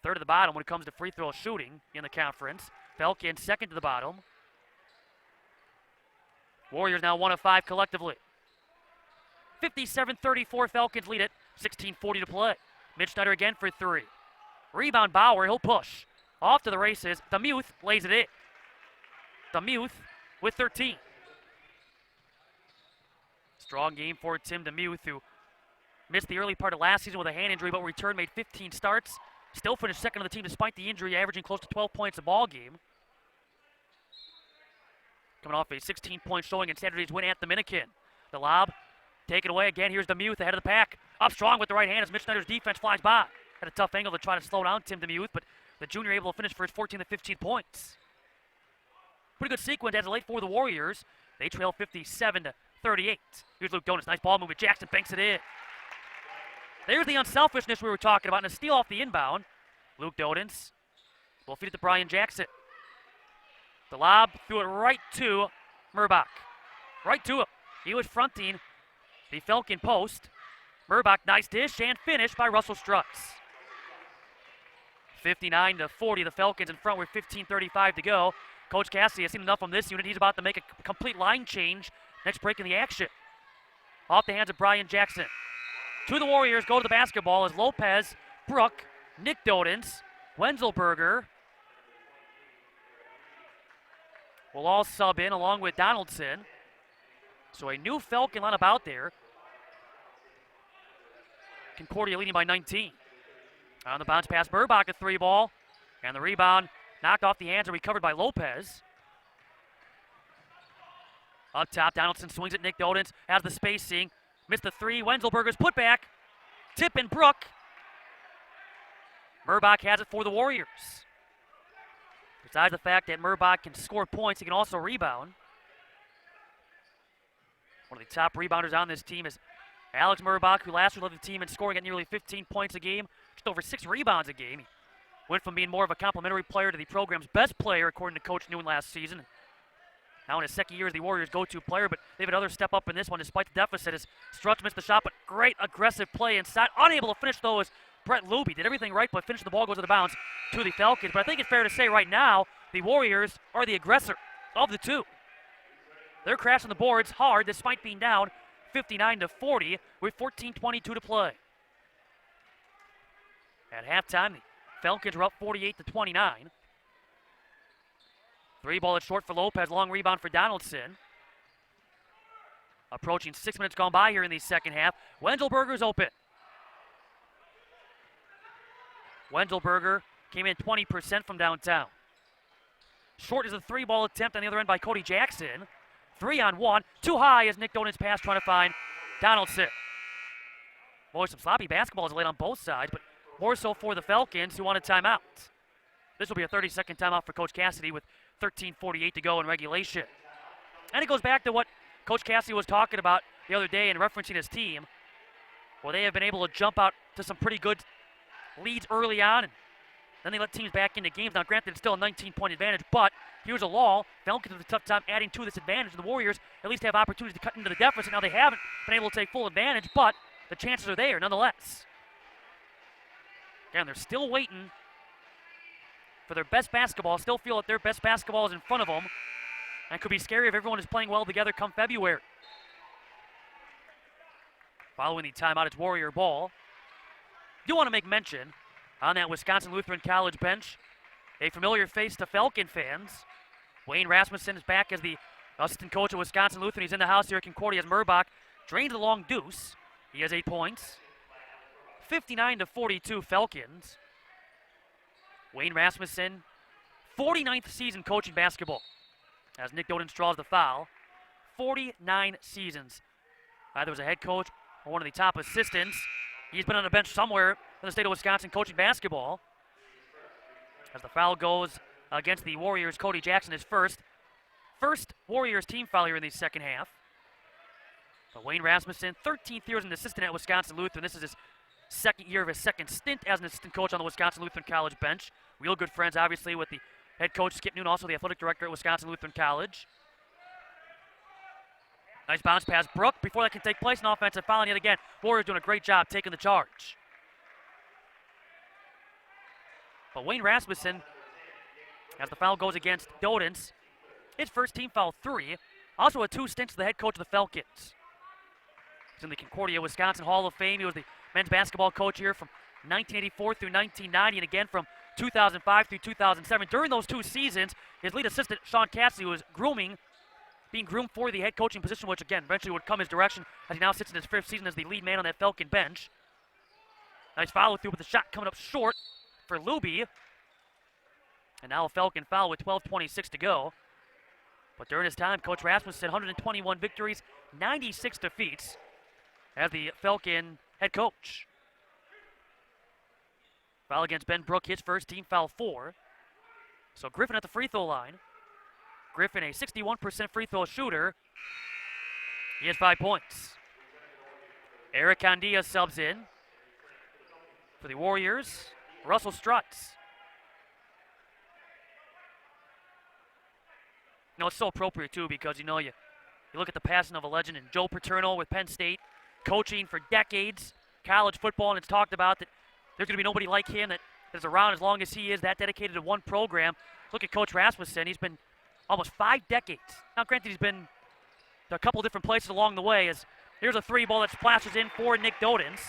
third to the bottom when it comes to free throw shooting in the conference. Falcons second to the bottom. Warriors now 1 of 5 collectively. 57-34, Falcons lead it. 16:40 to play. Mitch Schneider again for 3. Rebound Bauer, he'll push. Off to the races. Demuth lays it in. Demuth with 13. Strong game for Tim Demuth, who missed the early part of last season with a hand injury, but returned, made 15 starts. Still finished second on the team despite the injury, averaging close to 12 points a ball game. Coming off a 16-point showing in Saturday's win at the Dominican. The lob taken away again. Here's Demuth ahead of the pack. Up strong with the right hand as Mitch Schneider's defense flies by. Had a tough angle to try to slow down Tim Demuth, but the junior able to finish for his 14 to 15 points. Pretty good sequence as of late for the Warriors. They trail 57-38. Here's Luke Donuts. Nice ball movement. Jackson banks it in. There's the unselfishness we were talking about, and a steal off the inbound. Luke Donuts will feed it to Brian Jackson. The lob threw it right to Murbach. Right to him. He was fronting the Falcon post. Murbach, nice dish and finish by Russell Strutz. 59-40, the Falcons in front with 15:35 to go. Coach Cassidy has seen enough from this unit. He's about to make a complete line change. Next break in the action. Off the hands of Brian Jackson. To the Warriors go to the basketball as Lopez, Brook, Nick Dodens, Wenzelberger will all sub in along with Donaldson. So a new Falcon lineup out there. Concordia leading by 19. On the bounce pass, Murbach a 3 ball. And the rebound knocked off the hands and recovered by Lopez. Up top, Donaldson swings at Nick Dodens, has the spacing. Missed the 3, Wenzelberger's put back. Tip and Brook. Murbach has it for the Warriors. Besides the fact that Murbach can score points, he can also rebound. One of the top rebounders on this team is Alex Murbach, who last year led the team in scoring at nearly 15 points a game, just over 6 rebounds a game. He went from being more of a complimentary player to the program's best player, according to Coach Newman last season. Now in his second year as the Warriors' go-to player, but they've had others step up in this one despite the deficit as Strutz missed the shot, but great aggressive play inside. Unable to finish, though, as Brett Luby did everything right, but finished the ball, goes to the bounce to the Falcons. But I think it's fair to say right now, the Warriors are the aggressor of the two. They're crashing the boards hard despite being down 59-40 with 14:22 to play. At halftime, the Falcons are up 48-29. 3 ball is short for Lopez, long rebound for Donaldson. Approaching 6 minutes gone by here in the second half. Wenzelberger's open. Wenzelberger came in 20% from downtown. Short is a 3-ball attempt on the other end by Cody Jackson. 3-on-1, too high as Nick Donan's pass trying to find Donaldson. Boy, some sloppy basketballs laid on both sides, but more so for the Falcons who want a timeout. This will be a 30-second timeout for Coach Cassidy with 13:48 to go in regulation. And it goes back to what Coach Cassidy was talking about the other day and referencing his team, where they have been able to jump out to some pretty good leads early on, and then they let teams back into games. Now, granted, it's still a 19-point advantage, but here's a lull. Falcons have a tough time adding to this advantage, and the Warriors at least have opportunities to cut into the deficit. Now, they haven't been able to take full advantage, but the chances are there nonetheless. Again, they're still waiting for their best basketball, still feel that their best basketball is in front of them, and could be scary if everyone is playing well together come February. Following the timeout, it's Warrior ball. Do want to make mention on that Wisconsin Lutheran College bench, a familiar face to Falcon fans. Wayne Rasmussen is back as the assistant coach of Wisconsin Lutheran. He's in the house here at Concordia as Murbach drains the long deuce. He has 8 points. 59-42 Falcons. Wayne Rasmussen, 49th season coaching basketball, as Nick Doden draws the foul. 49 seasons. Either as a head coach or one of the top assistants. He's been on the bench somewhere in the state of Wisconsin coaching basketball. As the foul goes against the Warriors, Cody Jackson is first. First Warriors team foul here in the second half. But Wayne Rasmussen, 13th year as an assistant at Wisconsin Lutheran. This is his second year of his second stint as an assistant coach on the Wisconsin Lutheran College bench. Real good friends, obviously, with the head coach, Skip Noon, also the athletic director at Wisconsin Lutheran College. Nice bounce pass, Brook. Before that can take place, an offensive foul, and yet again, Warriors doing a great job taking the charge. But Wayne Rasmussen, as the foul goes against Dodens, his first team foul 3. Also had 2 stints as the head coach of the Falcons. He's in the Concordia, Wisconsin Hall of Fame. He was the men's basketball coach here from 1984 through 1990, and again from 2005 through 2007. During those 2 seasons, his lead assistant, Sean Cassidy, was being groomed for the head coaching position, which again eventually would come his direction as he now sits in his 5th season as the lead man on that Falcon bench. Nice follow through with the shot coming up short for Luby. And now a Falcon foul with 12:26 to go. But during his time, Coach Rasmussen, 121 victories, 96 defeats as the Falcon head coach. Foul against Ben Brook, his first team foul 4. So Griffin at the free throw line. Griffin, a 61% free throw shooter. He has 5 points. Eric Candia subs in for the Warriors. Russell Strutz. You know, it's so appropriate, too, because, you look at the passing of a legend in Joe Paterno with Penn State, coaching for decades, college football, and it's talked about that there's going to be nobody like him that is around as long as he is, that dedicated to one program. Look at Coach Rasmussen. He's been almost 5 decades. Now, granted, he's been to a couple different places along the way. As here's a 3-ball that splashes in for Nick Dodens.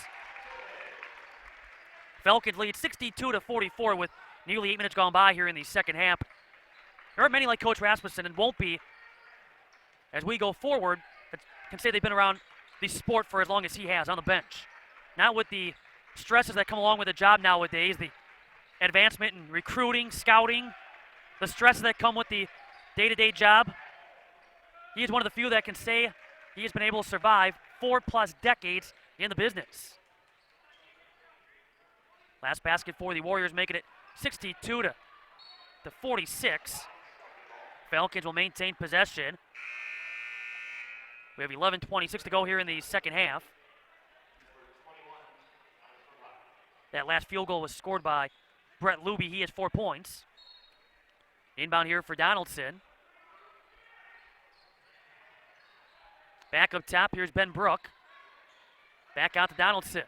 Falcons lead 62-44 with nearly 8 minutes gone by here in the second half. There aren't many like Coach Rasmussen, and won't be as we go forward that can say they've been around the sport for as long as he has on the bench. Not with the stresses that come along with the job nowadays, the advancement in recruiting, scouting, the stresses that come with the day-to-day job. He is one of the few that can say he has been able to survive 4+ decades in the business. Last basket for the Warriors, making it 62-46. Falcons will maintain possession. We have 11:26 to go here in the second half. That last field goal was scored by Brett Luby. He has 4 points. Inbound here for Donaldson. Back up top, here's Ben Brook. Back out to Donaldson.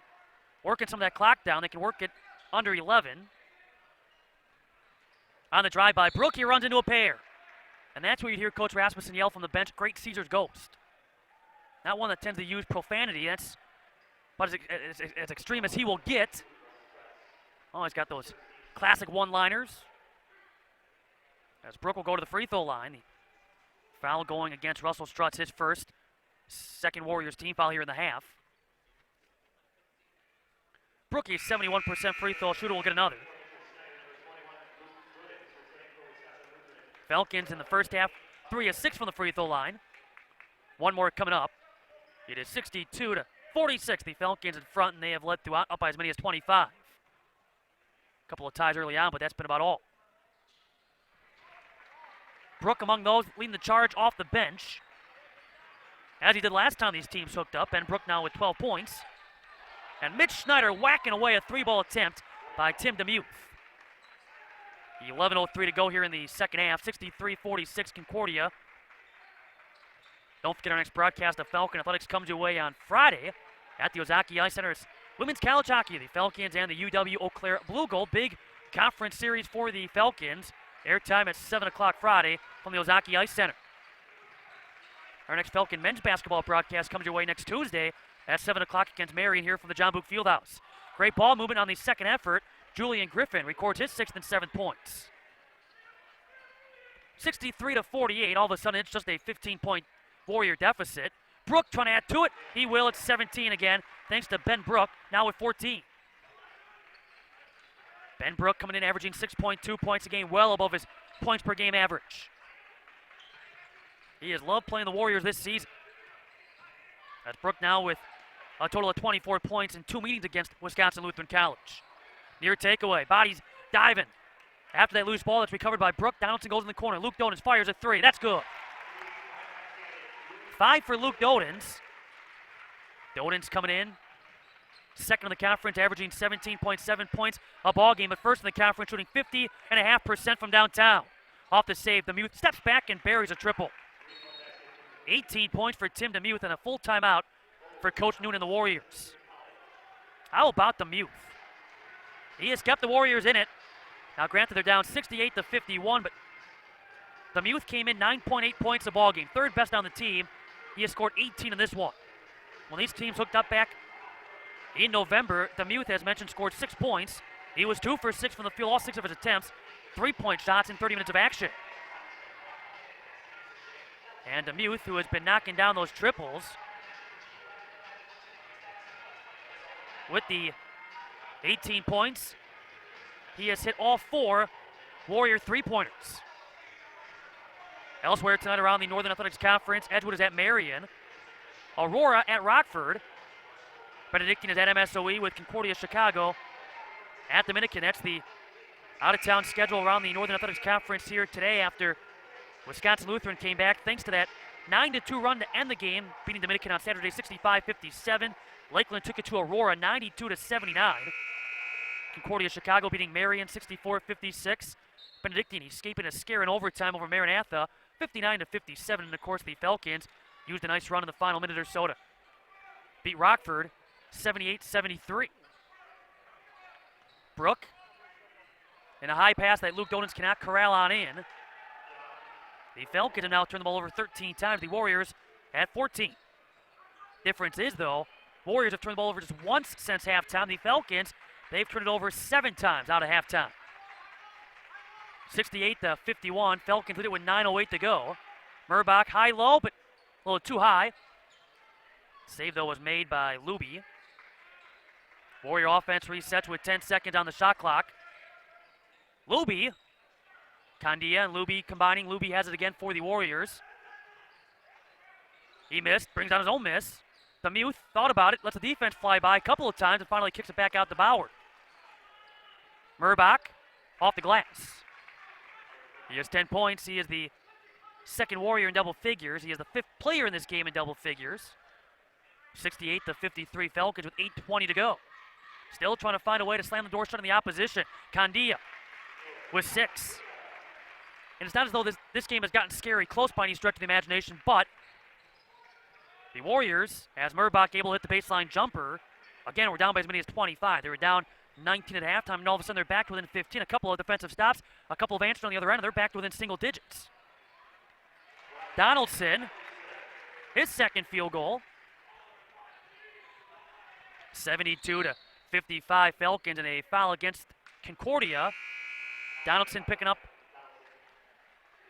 Working some of that clock down. They can work it under 11. On the drive by Brook, he runs into a pair. And that's where you hear Coach Rasmussen yell from the bench, "Great Caesar's Ghost." Not one that tends to use profanity. That's about as extreme as he will get. Oh, he's got those classic one-liners. As Brook will go to the free throw line. The foul going against Russell Strutz, his first. Second Warriors team foul here in the half. Brooke, a 71% free throw shooter, will get another. Falcons in the first half, 3 of 6 from the free throw line. One more coming up. It is 62-46. The Falcons in front, and they have led throughout, up by as many as 25. A couple of ties early on, but that's been about all. Brooke among those leading the charge off the bench. As he did last time these teams hooked up, and Brooke now with 12 points. And Mitch Schneider whacking away a 3-ball attempt by Tim DeMuth. 11:03 to go here in the second half. 63-46 Concordia. Don't forget our next broadcast of Falcon Athletics comes your way on Friday at the Ozaki Ice Center. It's women's college hockey. The Falcons and the UW Eau Claire Blue Gold. Big conference series for the Falcons. Airtime at 7 o'clock Friday from the Ozaki Ice Center. Our next Falcon men's basketball broadcast comes your way next Tuesday at 7 o'clock against Marion here from the John Book Fieldhouse. Great ball movement on the second effort. Julian Griffin records his 6th and 7th points. 63-48. All of a sudden, it's just a 15-point Warrior deficit. Brooke trying to add to it. He will. It's 17 again, thanks to Ben Brooke, now with 14. Ben Brooke coming in averaging 6.2 points a game, well above his points per game average. He has loved playing the Warriors this season. That's Brooke now with a total of 24 points in 2 meetings against Wisconsin Lutheran College. Near takeaway. Bodies diving. After that loose ball that's recovered by Brooke, Donaldson goes in the corner. Luke Dodens fires a 3. That's good. 5 for Luke Dodens. Dodens coming in. Second in the conference, averaging 17.7 points a ball game, but first in the conference, shooting 50.5% from downtown. Off the save, DeMuth steps back and buries a triple. 18 points for Tim DeMuth and a full timeout for Coach Noon and the Warriors. How about DeMuth? He has kept the Warriors in it. Now, granted, they're down 68-51, but DeMuth came in 9.8 points a ball game, third best on the team. He has scored 18 in this one. When these teams hooked up back in November, DeMuth, as mentioned, scored 6 points. He was 2 for 6 from the field, all 6 of his attempts, 3-point shots in 30 minutes of action. And DeMuth, who has been knocking down those triples, with the 18 points, he has hit all 4 Warrior 3-pointers. Elsewhere tonight around the Northern Athletics Conference, Edgewood is at Marion. Aurora at Rockford. Benedictine is at MSOE with Concordia Chicago at Dominican. That's the out-of-town schedule around the Northern Athletics Conference here today after Wisconsin Lutheran came back thanks to that 9-2 run to end the game, beating Dominican on Saturday 65-57. Lakeland took it to Aurora 92-79. Concordia Chicago beating Marion 64-56. Benedictine escaping a scare in overtime over Maranatha 59-57. And of course the Falcons used a nice run in the final minute or so to beat Rockford 78-73. Brooke in a high pass that Luke Dodens cannot corral on in. The Falcons have now turned the ball over 13 times. The Warriors at 14. Difference is, though, Warriors have turned the ball over just once since halftime. The Falcons, they've turned it over 7 times out of halftime. 68-51. Falcons lead it with 9:08 to go. Murbach high-low, but a little too high. Save, though, was made by Luby. Warrior offense resets with 10 seconds on the shot clock. Luby. Condia and Luby combining. Luby has it again for the Warriors. He missed, brings on his own miss. DeMuth thought about it, lets the defense fly by a couple of times and finally kicks it back out to Bauer. Murbach off the glass. He has 10 points. He is the second Warrior in double figures. He is the 5th player in this game in double figures. 68-53 Falcons with 8:20 to go. Still trying to find a way to slam the door shut on the opposition. Condia with 6. And it's not as though this game has gotten scary close by any stretch of the imagination, but the Warriors, as Murbach able to hit the baseline jumper, again, we're down by as many as 25. They were down 19 at halftime, and all of a sudden they're back to within 15. A couple of defensive stops, a couple of answers on the other end, and they're back to within single digits. Donaldson, his second field goal. 72-55 Falcons, and a foul against Concordia. Donaldson picking up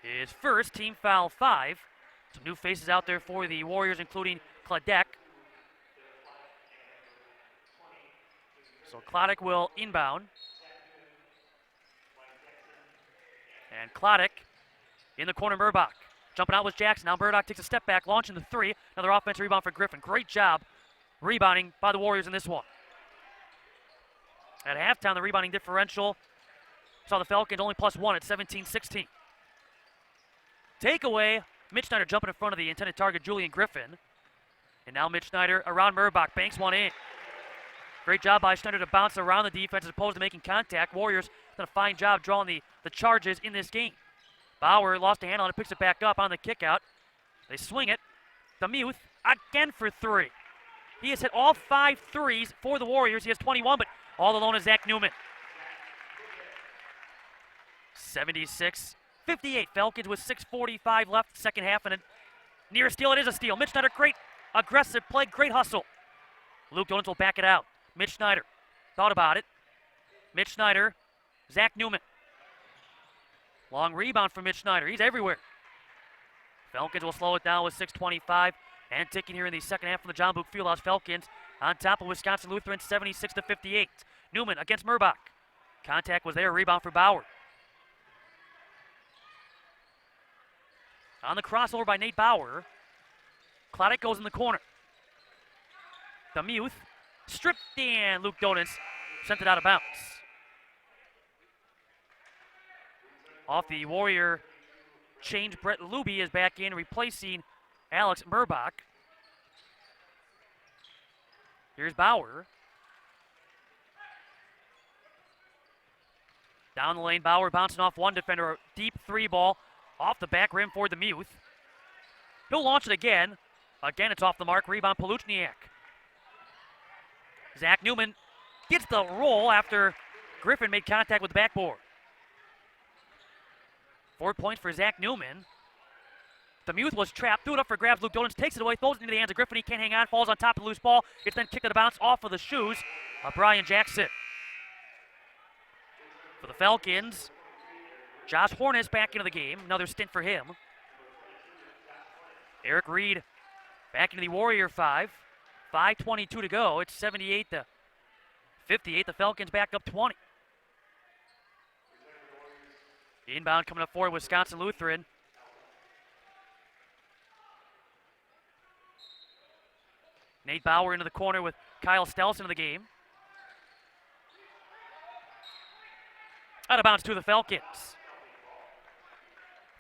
his first team foul 5. Some new faces out there for the Warriors, including Kladek. So Klodek will inbound. And Klodek in the corner, Murbach. Jumping out was Jackson. Now Murdoch takes a step back, launching the three. Another offensive rebound for Griffin. Great job rebounding by the Warriors in this one. At halftime, the rebounding differential saw the Falcons only +1 at 17-16. Takeaway, Mitch Snyder jumping in front of the intended target, Julian Griffin. And now Mitch Snyder around Murbach, banks one in. Great job by Snyder to bounce around the defense as opposed to making contact. Warriors done a fine job drawing the charges in this game. Bauer lost a handle and picks it back up on the kickout. They swing it. Demuth again for three. He has hit all 5 threes for the Warriors. He has 21, but all alone is Zach Newman. 76-58. Falcons with 6:45 left, second half, and a near steal. It is a steal. Mitch Snyder, great aggressive play, great hustle. Luke Donens will back it out. Mitch Snyder thought about it. Mitch Snyder, Zach Newman. Long rebound from Mitch Snyder. He's everywhere. Falcons will slow it down with 6:25 and ticking here in the second half from the John Book Fieldhouse. Falcons on top of Wisconsin Lutheran, 76-58. Newman against Murbach. Contact was there. Rebound for Bauer. On the crossover by Nate Bauer. Klodek goes in the corner. Demuth stripped and Luke Donens sent it out of bounds. Off the Warrior change, Brett Luby is back in, replacing Alex Murbach. Here's Bauer. Down the lane, Bauer bouncing off one defender. A deep three ball off the back rim for Demuth. He'll launch it again. Again, it's off the mark. Rebound, Paluchniak. Zach Newman gets the roll after Griffin made contact with the backboard. 4 points for Zach Newman. Demuth was trapped, threw it up for grabs. Luke Donens takes it away, throws it into the hands of Griffin. He can't hang on, falls on top of the loose ball. It's then kicked out of bounds off of the shoes of Brian Jackson. For the Falcons, Josh Hornes back into the game. Another stint for him. Eric Reed back into the Warrior 5. 5:22 to go. It's 78-58. The Falcons back up 20. Inbound coming up for Wisconsin Lutheran. Nate Bauer into the corner with Kyle Stelson in the game. Out of bounds to the Falcons.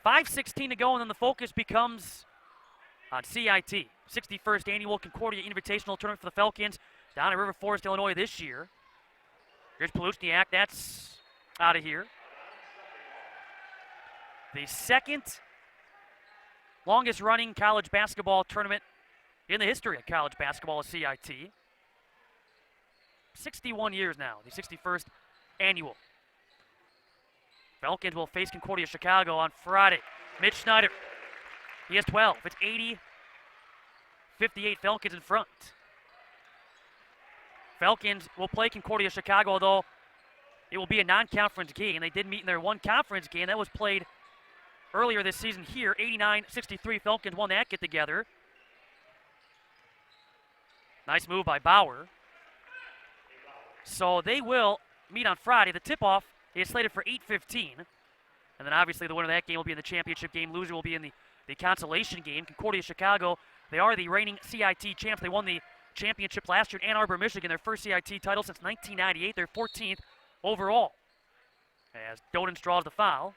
5:16 to go, and then the focus becomes on CIT. 61st Annual Concordia Invitational Tournament for the Falcons down in River Forest, Illinois this year. Here's Paluchniak. That's out of here. The second longest running college basketball tournament in the history of college basketball is CIT. 61 years now, the 61st Annual. Falcons will face Concordia Chicago on Friday. Mitch Snyder, he has 12. It's 80-58, Falcons in front. Falcons will play Concordia Chicago, although it will be a non-conference game. They did meet in their one conference game that was played earlier this season here. 89-63, Falcons won that get-together. Nice move by Bauer. So they will meet on Friday. The tip-off is slated for 8:15. And then obviously the winner of that game will be in the championship game. Loser will be in the consolation game. Concordia Chicago, they are the reigning CIT champs. They won the championship last year in Ann Arbor, Michigan, their first CIT title since 1998. They're 14th overall. As Donens draws the foul.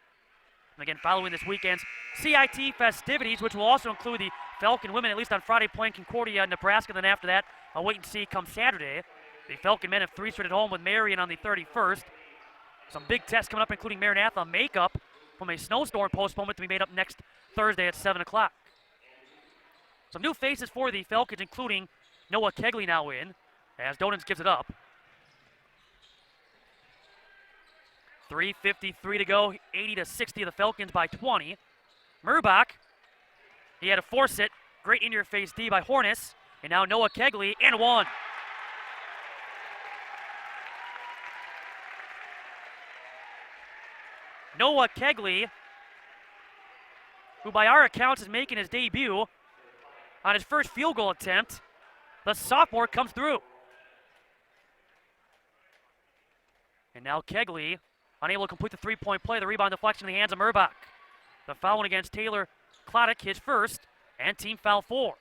And again, following this weekend's CIT festivities, which will also include the Falcon women, at least on Friday, playing Concordia, Nebraska. Then after that, I'll wait and see come Saturday. The Falcon men have 3 straight at home with Marion on the 31st. Some big tests coming up, including Maranatha makeup from a snowstorm postponement to be made up next Thursday at 7 o'clock. Some new faces for the Falcons, including Noah Kegley now in, as Donens gives it up. 3:53 to go, 80-60, the Falcons by 20. Murbach, he had to force it. Great in-your-face D by Hornes. And now Noah Kegley, and one. Noah Kegley, who by our accounts is making his debut on his first field goal attempt. The sophomore comes through. And now Kegley, unable to complete the three-point play. The rebound deflection in the hands of Murbach. The foul against Taylor Kloddick, his first, and team foul 4.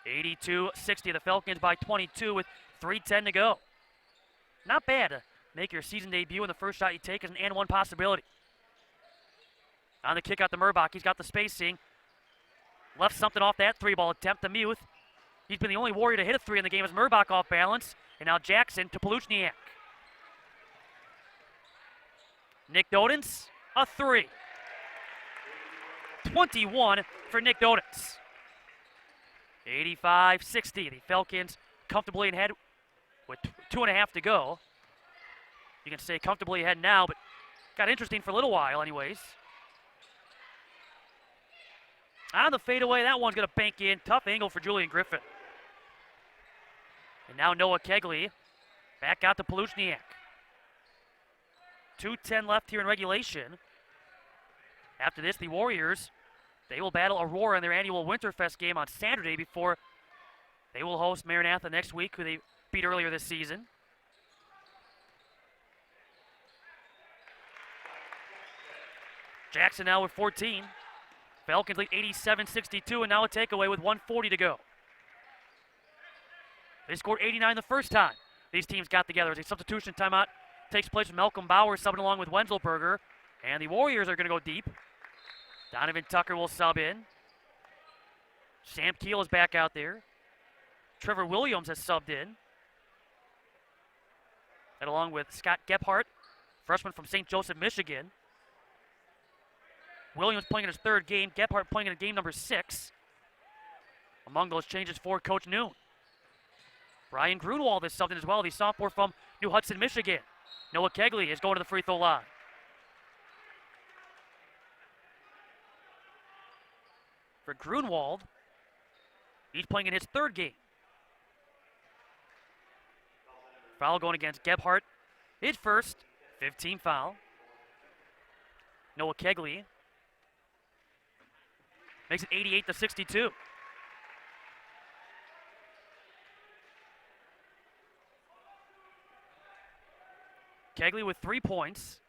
82-60, the Falcons by 22 with 3:10 to go. Not bad to make your season debut, and the first shot you take is an and one possibility. On the kick out to Murbach, he's got the spacing. Left something off that three-ball attempt to Muth. He's been the only Warrior to hit a three in the game as Murbach off balance. And now Jackson to Paluchniak. Nick Dodens, a three. 21 for Nick Dodens. 85-60. The Falcons comfortably ahead with 2.5 to go. You can say comfortably ahead now, but got interesting for a little while anyways. On the fadeaway, that one's going to bank in. Tough angle for Julian Griffin. And now Noah Kegley back out to Paluchniak. 2:10 left here in regulation. After this, the Warriors, they will battle Aurora in their annual Winterfest game on Saturday before they will host Maranatha next week, who they beat earlier this season. Jackson now with 14. Falcons lead 87-62, and now a takeaway with 1:40 to go. They scored 89 the first time these teams got together. As a substitution timeout takes place with Malcolm Bauer subbing along with Wenzelberger, and the Warriors are going to go deep. Donovan Tucker will sub in. Sam Keel is back out there. Trevor Williams has subbed in. And along with Scott Gebhardt, freshman from St. Joseph, Michigan. Williams playing in his third game. Gebhardt playing in game number 6. Among those changes for Coach Noon. Brian Grunwald is subbed in as well, the sophomore from New Hudson, Michigan. Noah Kegley is going to the free throw line. For Grunwald, he's playing in his third game. Foul going against Gebhardt. His first, 15 foul. Noah Kegley makes it 88-62. Kegley with 3 points.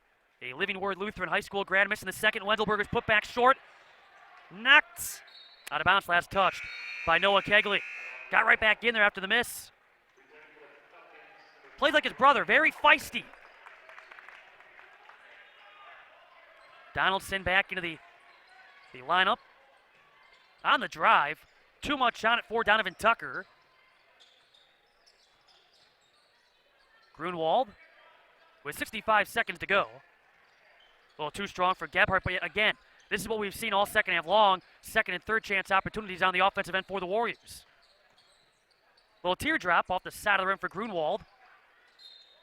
A Living Word Lutheran High School grad missing the second. Wenzelberger's put back short. Knocked out of bounds, last touched by Noah Kegley. Got right back in there after the miss. Plays like his brother, very feisty. Donaldson back into the lineup. On the drive, too much on it for Donovan Tucker. Grunwald with 65 seconds to go. A little too strong for Gebhardt, but again, this is what we've seen all second half long. Second and third chance opportunities on the offensive end for the Warriors. Little teardrop off the side of the rim for Grunwald.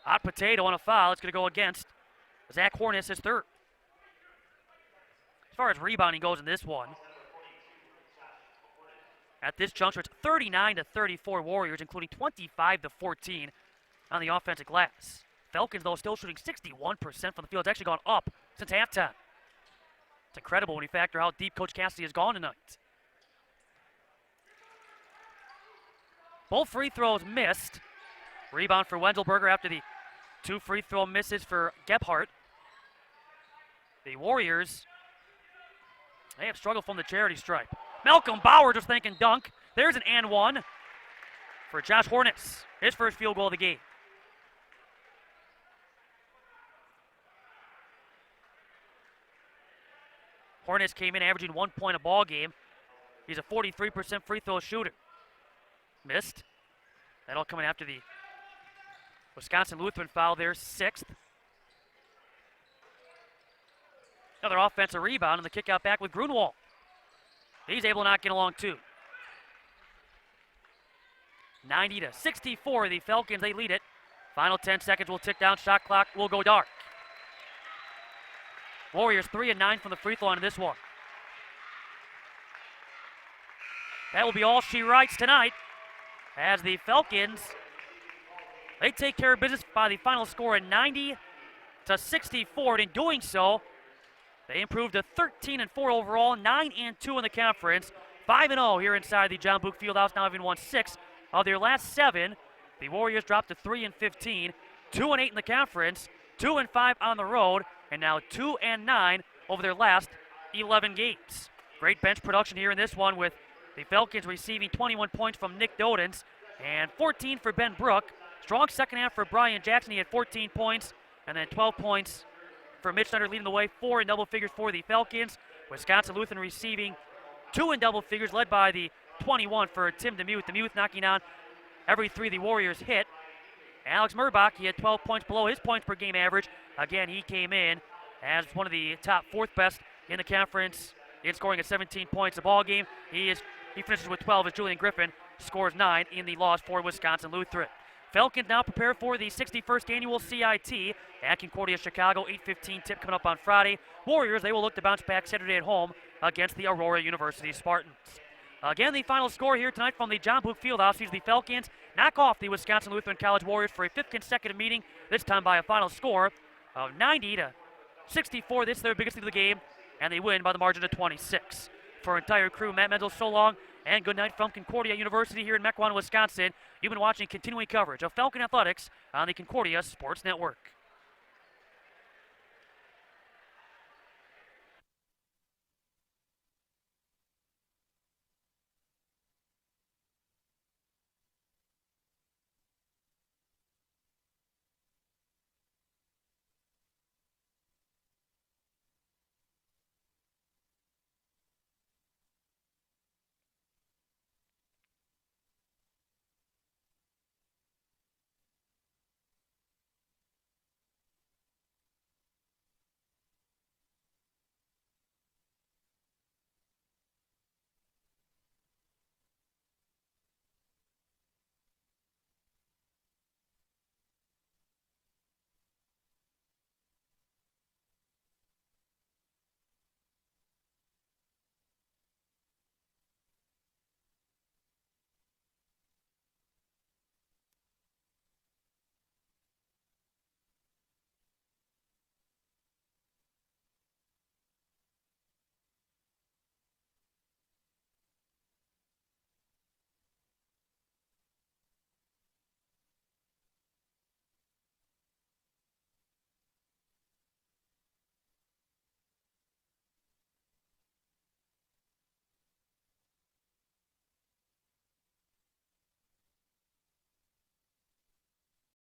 Hot potato on a foul. It's going to go against Zach Hornis, his third. As far as rebounding goes in this one, at this juncture, it's 39-34 Warriors, including 25-14 on the offensive glass. Falcons, though, still shooting 61% from the field. It's actually gone up since halftime. It's incredible when you factor how deep Coach Cassidy has gone tonight. Both free throws missed. Rebound for Wenzelberger after the 2 free throw misses for Gebhardt. The Warriors, they have struggled from the charity stripe. Malcolm Bauer just thinking dunk. There's an and one for Josh Hornitz. His first field goal of the game. Hornitz came in averaging 1 point a ball game. He's a 43% free throw shooter. Missed. That'll come in after the Wisconsin Lutheran foul there, 6th. Another offensive rebound and the kick out back with Grunwald. He's able to knock it along too. 90-64, the Falcons, they lead it. Final 10 seconds will tick down, shot clock will go dark. Warriors 3 and 9 from the free throw line in this one. That will be all she writes tonight as the Falcons, they take care of business by the final score at 90-64. And in doing so, they improved to 13-4 overall, 9-2 in the conference, 5-0 here inside the John Book Fieldhouse, now having won 6 of their last 7. The Warriors dropped to 3-15 2-8 in the conference, 2-5 on the road, and now 2-9 over their last 11 games. Great bench production here in this one, with the Falcons receiving 21 points from Nick Dodens and 14 for Ben Brook. Strong second half for Brian Jackson. He had 14 points, and then 12 points for Mitch Snyder leading the way, 4 in double figures for the Falcons. Wisconsin Lutheran receiving 2 in double figures, led by the 21 for Tim DeMuth. DeMuth knocking on every 3 the Warriors hit. Alex Murbach, he had 12 points below his points per game average. Again, he came in as one of the top 4th best in the conference in scoring at 17 points a ball game. He finishes with 12 as Julian Griffin scores 9 in the loss for Wisconsin Lutheran. Falcons now prepare for the 61st annual CIT at Concordia, Chicago. 8:15 tip coming up on Friday. Warriors, they will look to bounce back Saturday at home against the Aurora University Spartans. Again, the final score here tonight from the John Book Fieldhouse sees the Falcons knock off the Wisconsin Lutheran College Warriors for a 5th consecutive meeting, this time by a final score of 90-64. This is their biggest lead of the game, and they win by the margin of 26. For our entire crew, Matt Menzel, so long, and good night from Concordia University here in Mequon, Wisconsin. You've been watching continuing coverage of Falcon Athletics on the Concordia Sports Network.